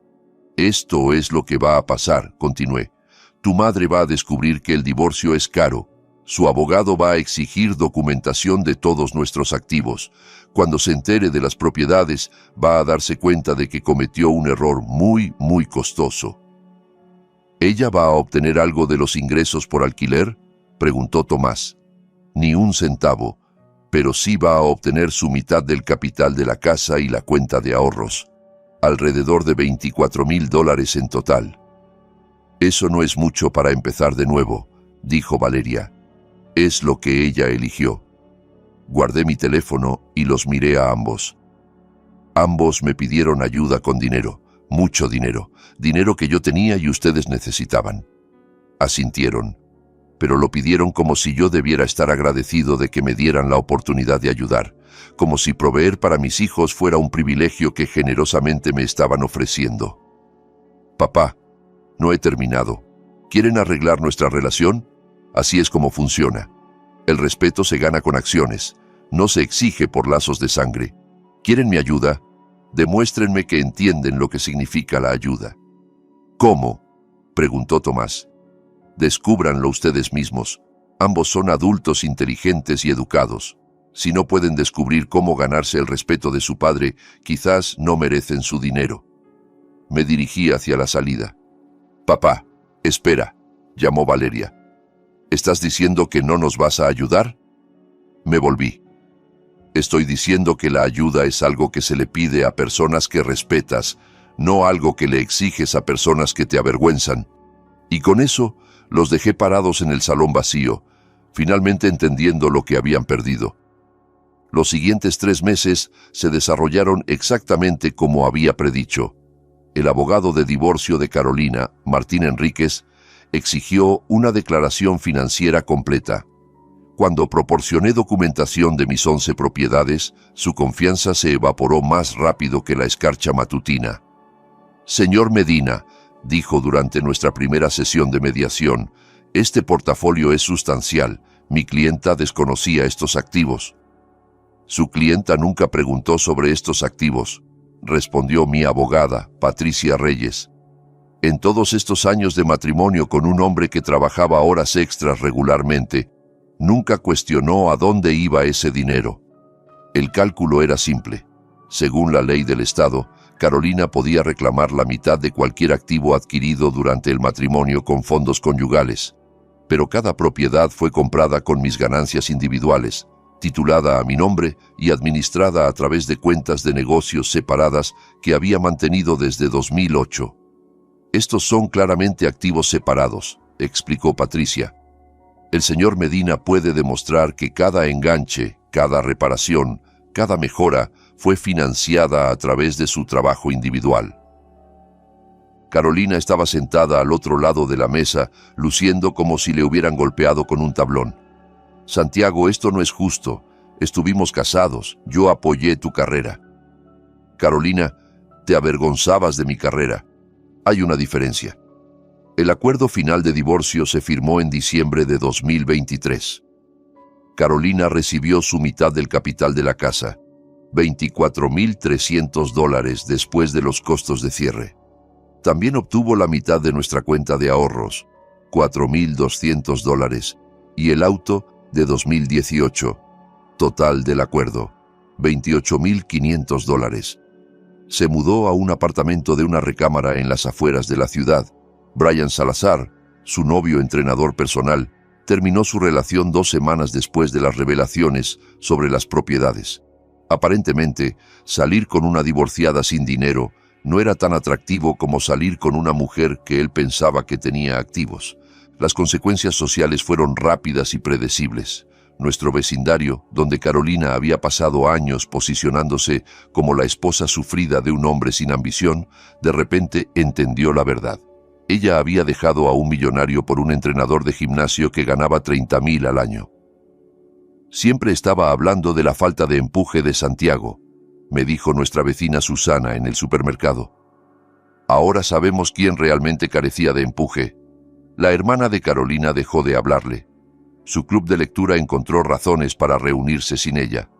«Esto es lo que va a pasar», continué. «Tu madre va a descubrir que el divorcio es caro. Su abogado va a exigir documentación de todos nuestros activos. Cuando se entere de las propiedades, va a darse cuenta de que cometió un error muy costoso. ¿Ella va a obtener algo de los ingresos por alquiler?, preguntó Tomás. Ni un centavo, pero sí va a obtener su mitad del capital de la casa y la cuenta de ahorros, alrededor de $24,000 en total. Eso no es mucho para empezar de nuevo, dijo Valeria. Es lo que ella eligió. Guardé mi teléfono y los miré a ambos. Ambos me pidieron ayuda con dinero, mucho dinero, dinero que yo tenía y ustedes necesitaban. Asintieron, pero lo pidieron como si yo debiera estar agradecido de que me dieran la oportunidad de ayudar, como si proveer para mis hijos fuera un privilegio que generosamente me estaban ofreciendo. Papá, no he terminado. ¿Quieren arreglar nuestra relación? Así es como funciona. El respeto se gana con acciones, no se exige por lazos de sangre. ¿Quieren mi ayuda? Demuéstrenme que entienden lo que significa la ayuda. ¿Cómo?, preguntó Tomás. Descúbranlo ustedes mismos. Ambos son adultos inteligentes y educados. Si no pueden descubrir cómo ganarse el respeto de su padre, quizás no merecen su dinero. Me dirigí hacia la salida. Papá, espera, llamó Valeria. ¿Estás diciendo que no nos vas a ayudar? Me volví. Estoy diciendo que la ayuda es algo que se le pide a personas que respetas, no algo que le exiges a personas que te avergüenzan. Y con eso, los dejé parados en el salón vacío, finalmente entendiendo lo que habían perdido. Los siguientes 3 meses se desarrollaron exactamente como había predicho. El abogado de divorcio de Carolina, Martín Enríquez, exigió una declaración financiera completa. Cuando proporcioné documentación de mis 11 propiedades, su confianza se evaporó más rápido que la escarcha matutina. Señor Medina, dijo durante nuestra primera sesión de mediación, este portafolio es sustancial. Mi clienta desconocía estos activos. Su clienta nunca preguntó sobre estos activos, respondió mi abogada, Patricia Reyes. En todos estos años de matrimonio con un hombre que trabajaba horas extras regularmente, nunca cuestionó a dónde iba ese dinero. El cálculo era simple. Según la ley del Estado, Carolina podía reclamar la mitad de cualquier activo adquirido durante el matrimonio con fondos conyugales, pero cada propiedad fue comprada con mis ganancias individuales, titulada a mi nombre y administrada a través de cuentas de negocios separadas que había mantenido desde 2008. Estos son claramente activos separados, explicó Patricia. El señor Medina puede demostrar que cada enganche, cada reparación, cada mejora fue financiada a través de su trabajo individual. Carolina estaba sentada al otro lado de la mesa, luciendo como si le hubieran golpeado con un tablón. Santiago, esto no es justo. Estuvimos casados, yo apoyé tu carrera. Carolina, te avergonzabas de mi carrera. Hay una diferencia. El acuerdo final de divorcio se firmó en diciembre de 2023. Carolina recibió su mitad del capital de la casa, $24,300 después de los costos de cierre. También obtuvo la mitad de nuestra cuenta de ahorros, $4,200, y el auto de 2018. Total del acuerdo, $28,500. Se mudó a un apartamento de una recámara en las afueras de la ciudad. Brian Salazar, su novio entrenador personal, terminó su relación 2 semanas después de las revelaciones sobre las propiedades. Aparentemente, salir con una divorciada sin dinero no era tan atractivo como salir con una mujer que él pensaba que tenía activos. Las consecuencias sociales fueron rápidas y predecibles. Nuestro vecindario, donde Carolina había pasado años posicionándose como la esposa sufrida de un hombre sin ambición, de repente entendió la verdad. Ella había dejado a un millonario por un entrenador de gimnasio que ganaba $30,000 al año. Siempre estaba hablando de la falta de empuje de Santiago, me dijo nuestra vecina Susana en el supermercado. Ahora sabemos quién realmente carecía de empuje. La hermana de Carolina dejó de hablarle. Su club de lectura encontró razones para reunirse sin ella.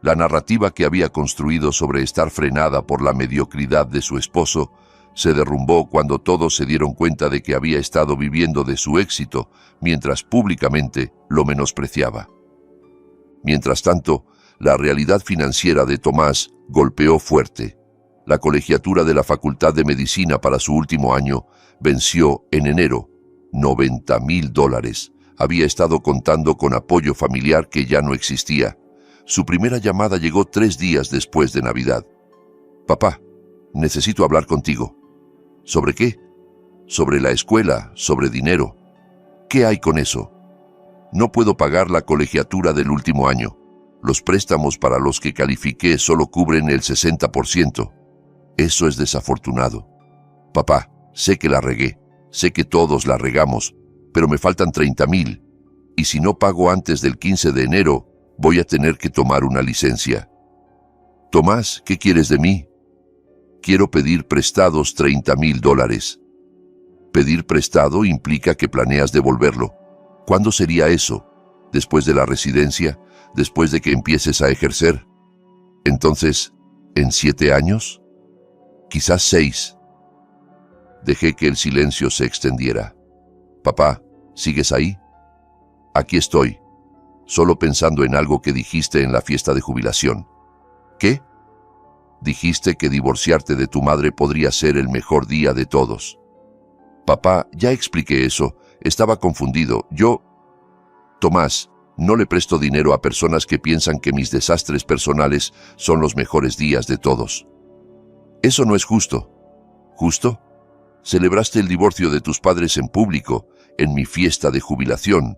La narrativa que había construido sobre estar frenada por la mediocridad de su esposo Se derrumbó cuando todos se dieron cuenta de que había estado viviendo de su éxito, mientras públicamente lo menospreciaba. Mientras tanto, la realidad financiera de Tomás golpeó fuerte. La colegiatura de la Facultad de Medicina para su último año venció en enero. $90,000. Había estado contando con apoyo familiar que ya no existía. Su primera llamada llegó 3 días después de Navidad. «Papá, necesito hablar contigo». «¿Sobre qué?» «Sobre la escuela, sobre dinero». «¿Qué hay con eso?» «No puedo pagar la colegiatura del último año. Los préstamos para los que califiqué solo cubren el 60%. Eso es desafortunado. Papá, sé que la regué, sé que todos la regamos, pero me faltan 30,000, y si no pago antes del 15 de enero, voy a tener que tomar una licencia». «Tomás, ¿qué quieres de mí?» «Quiero pedir prestados $30,000. Pedir prestado implica que planeas devolverlo. ¿Cuándo sería eso? ¿Después de la residencia? ¿Después de que empieces a ejercer? Entonces, ¿en 7 años? Quizás 6. Dejé que el silencio se extendiera. «Papá, ¿sigues ahí?» «Aquí estoy, solo pensando en algo que dijiste en la fiesta de jubilación». «¿Qué?» «Dijiste que divorciarte de tu madre podría ser el mejor día de todos». «Papá, ya expliqué eso. Estaba confundido. Tomás, no le presto dinero a personas que piensan que mis desastres personales son los mejores días de todos. Eso no es justo». «¿Justo? Celebraste el divorcio de tus padres en público, en mi fiesta de jubilación.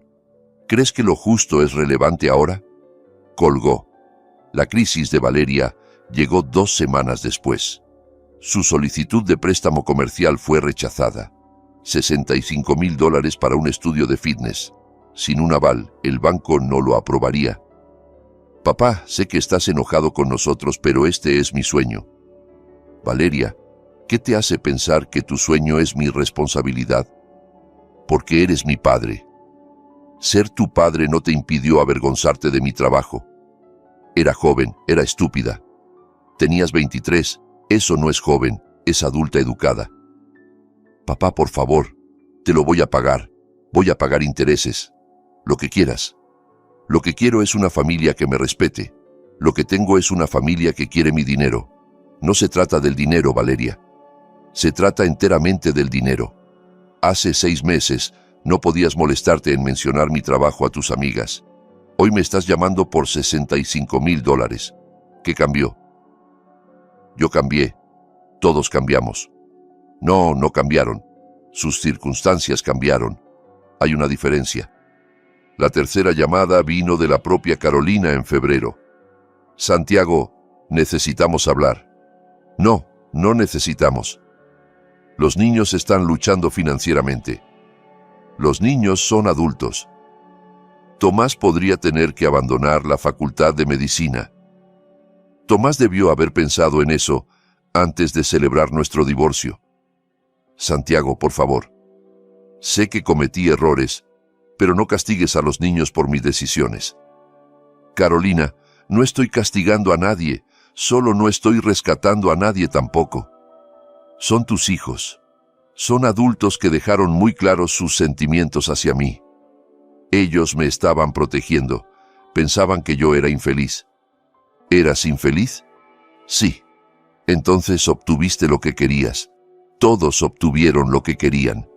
¿Crees que lo justo es relevante ahora?» Colgó. La crisis de Valeria llegó 2 semanas después. Su solicitud de préstamo comercial fue rechazada. $65,000 para un estudio de fitness. Sin un aval, el banco no lo aprobaría. «Papá, sé que estás enojado con nosotros, pero este es mi sueño». «Valeria, ¿qué te hace pensar que tu sueño es mi responsabilidad?» «Porque eres mi padre. Ser tu padre no te impidió avergonzarte de mi trabajo. Era joven, era estúpida. Tenías 23, eso no es joven, es adulta educada». «Papá, por favor, te lo voy a pagar intereses, lo que quieras. Lo que quiero es una familia que me respete. Lo que tengo es una familia que quiere mi dinero. No se trata del dinero, Valeria. Se trata enteramente del dinero. Hace 6 meses no podías molestarte en mencionar mi trabajo a tus amigas. Hoy me estás llamando por $65,000. ¿Qué cambió?» «Yo cambié. Todos cambiamos». «No, no cambiaron. Sus circunstancias cambiaron. Hay una diferencia». La tercera llamada vino de la propia Carolina en febrero. «Santiago, necesitamos hablar». «No, no necesitamos. Los niños están luchando financieramente. Los niños son adultos. Tomás podría tener que abandonar la Facultad de Medicina». Tomás debió haber pensado en eso antes de celebrar nuestro divorcio. «Santiago, por favor. Sé que cometí errores, pero no castigues a los niños por mis decisiones». «Carolina, no estoy castigando a nadie, solo no estoy rescatando a nadie tampoco. Son tus hijos. Son adultos que dejaron muy claros sus sentimientos hacia mí. Ellos me estaban protegiendo, pensaban que yo era infeliz». «¿Eras infeliz?» «Sí. Entonces obtuviste lo que querías. Todos obtuvieron lo que querían».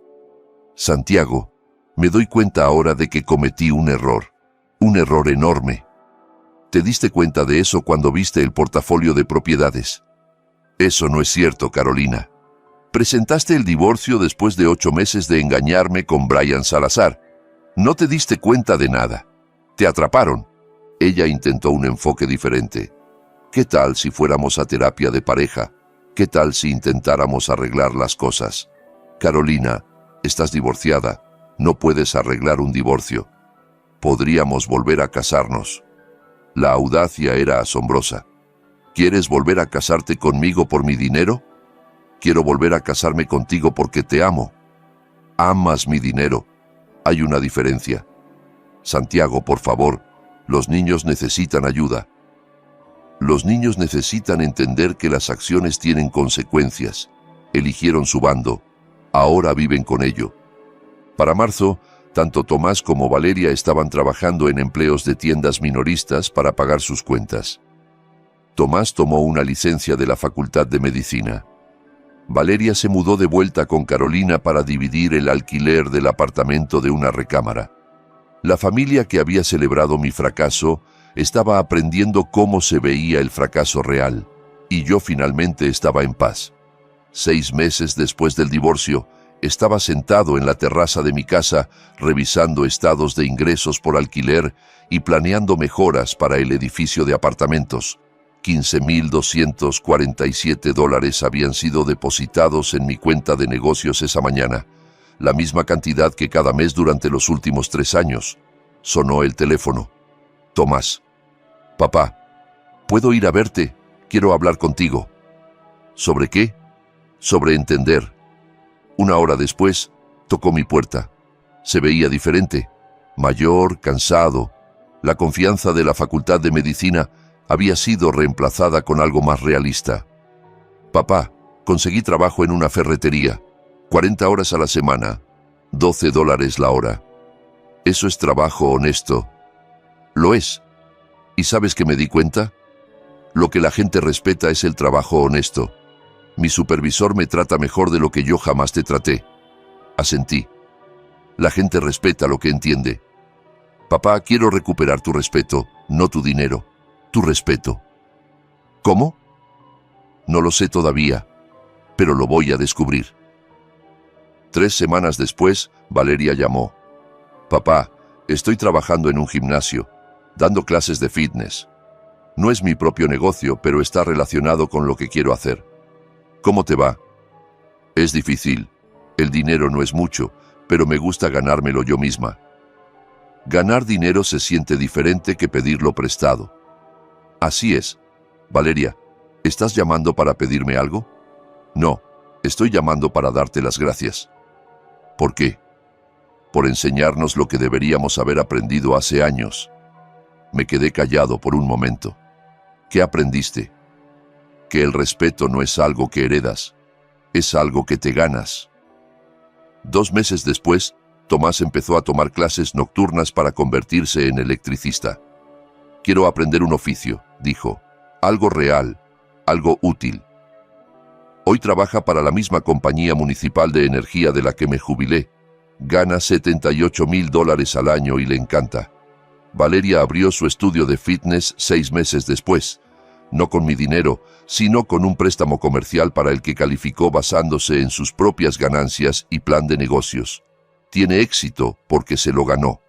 «Santiago, me doy cuenta ahora de que cometí un error enorme. ¿Te diste cuenta de eso cuando viste el portafolio de propiedades?» «Eso no es cierto, Carolina. Presentaste el divorcio después de 8 meses de engañarme con Brian Salazar. No te diste cuenta de nada. Te atraparon». Ella intentó un enfoque diferente. «¿Qué tal si fuéramos a terapia de pareja? ¿Qué tal si intentáramos arreglar las cosas? Carolina, estás divorciada. No puedes arreglar un divorcio. Podríamos volver a casarnos». La audacia era asombrosa. «¿Quieres volver a casarte conmigo por mi dinero?» «Quiero volver a casarme contigo porque te amo». «Amas mi dinero. Hay una diferencia». «Santiago, por favor, los niños necesitan ayuda. Los niños necesitan entender que las acciones tienen consecuencias. Eligieron su bando. Ahora viven con ello. Para marzo, tanto Tomás como Valeria estaban trabajando en empleos de tiendas minoristas para pagar sus cuentas. Tomás tomó una licencia de la Facultad de Medicina. Valeria se mudó de vuelta con Carolina para dividir el alquiler del apartamento de una recámara. La familia que había celebrado mi fracaso estaba aprendiendo cómo se veía el fracaso real, y yo finalmente estaba en paz. 6 meses después del divorcio, estaba sentado en la terraza de mi casa revisando estados de ingresos por alquiler y planeando mejoras para el edificio de apartamentos. $15,247 habían sido depositados en mi cuenta de negocios esa mañana, la misma cantidad que cada mes durante los últimos 3 años. Sonó el teléfono. Tomás. Papá, ¿puedo ir a verte? Quiero hablar contigo. ¿Sobre qué? Sobre entender. 1 hora después, tocó mi puerta. Se veía diferente, mayor, cansado. La confianza de la Facultad de Medicina había sido reemplazada con algo más realista. Papá, conseguí trabajo en una ferretería. 40 horas a la semana, $12 la hora. Eso es trabajo honesto. Lo es. ¿Y sabes qué me di cuenta? Lo que la gente respeta es el trabajo honesto. Mi supervisor me trata mejor de lo que yo jamás te traté. Asentí. La gente respeta lo que entiende. Papá, quiero recuperar tu respeto, no tu dinero. Tu respeto. ¿Cómo? No lo sé todavía, pero lo voy a descubrir. 3 semanas después, Valeria llamó. Papá, estoy trabajando en un gimnasio, dando clases de fitness. No es mi propio negocio, pero está relacionado con lo que quiero hacer. ¿Cómo te va? Es difícil. El dinero no es mucho, pero me gusta ganármelo yo misma. Ganar dinero se siente diferente que pedirlo prestado. Así es. Valeria, ¿estás llamando para pedirme algo? No, estoy llamando para darte las gracias. ¿Por qué? Por enseñarnos lo que deberíamos haber aprendido hace años. Me quedé callado por un momento. ¿Qué aprendiste? Que el respeto no es algo que heredas, es algo que te ganas. 2 meses después, Tomás empezó a tomar clases nocturnas para convertirse en electricista. Quiero aprender un oficio, dijo, algo real, algo útil. Hoy trabaja para la misma compañía municipal de energía de la que me jubilé. Gana $78,000 al año y le encanta. Valeria abrió su estudio de fitness 6 meses después, no con mi dinero, sino con un préstamo comercial para el que calificó basándose en sus propias ganancias y plan de negocios. Tiene éxito porque se lo ganó.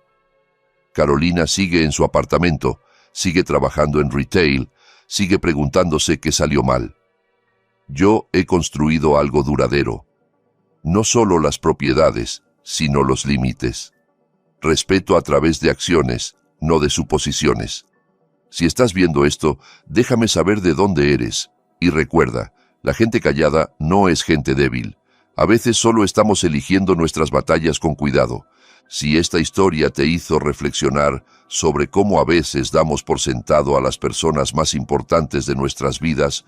Carolina sigue en su apartamento, sigue trabajando en retail, sigue preguntándose qué salió mal. Yo he construido algo duradero. No solo las propiedades, sino los límites. Respeto a través de acciones, no de suposiciones. Si estás viendo esto, déjame saber de dónde eres. Y recuerda, la gente callada no es gente débil. A veces solo estamos eligiendo nuestras batallas con cuidado. Si esta historia te hizo reflexionar sobre cómo a veces damos por sentado a las personas más importantes de nuestras vidas,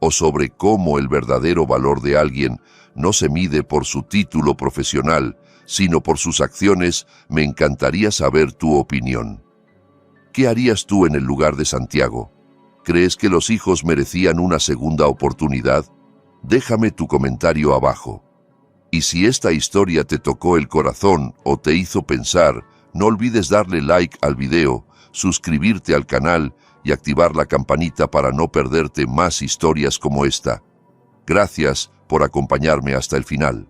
o sobre cómo el verdadero valor de alguien no se mide por su título profesional, sino por sus acciones, me encantaría saber tu opinión. ¿Qué harías tú en el lugar de Santiago? ¿Crees que los hijos merecían una segunda oportunidad? Déjame tu comentario abajo. Y si esta historia te tocó el corazón o te hizo pensar, no olvides darle like al video, suscribirte al canal y activar la campanita para no perderte más historias como esta. Gracias por acompañarme hasta el final.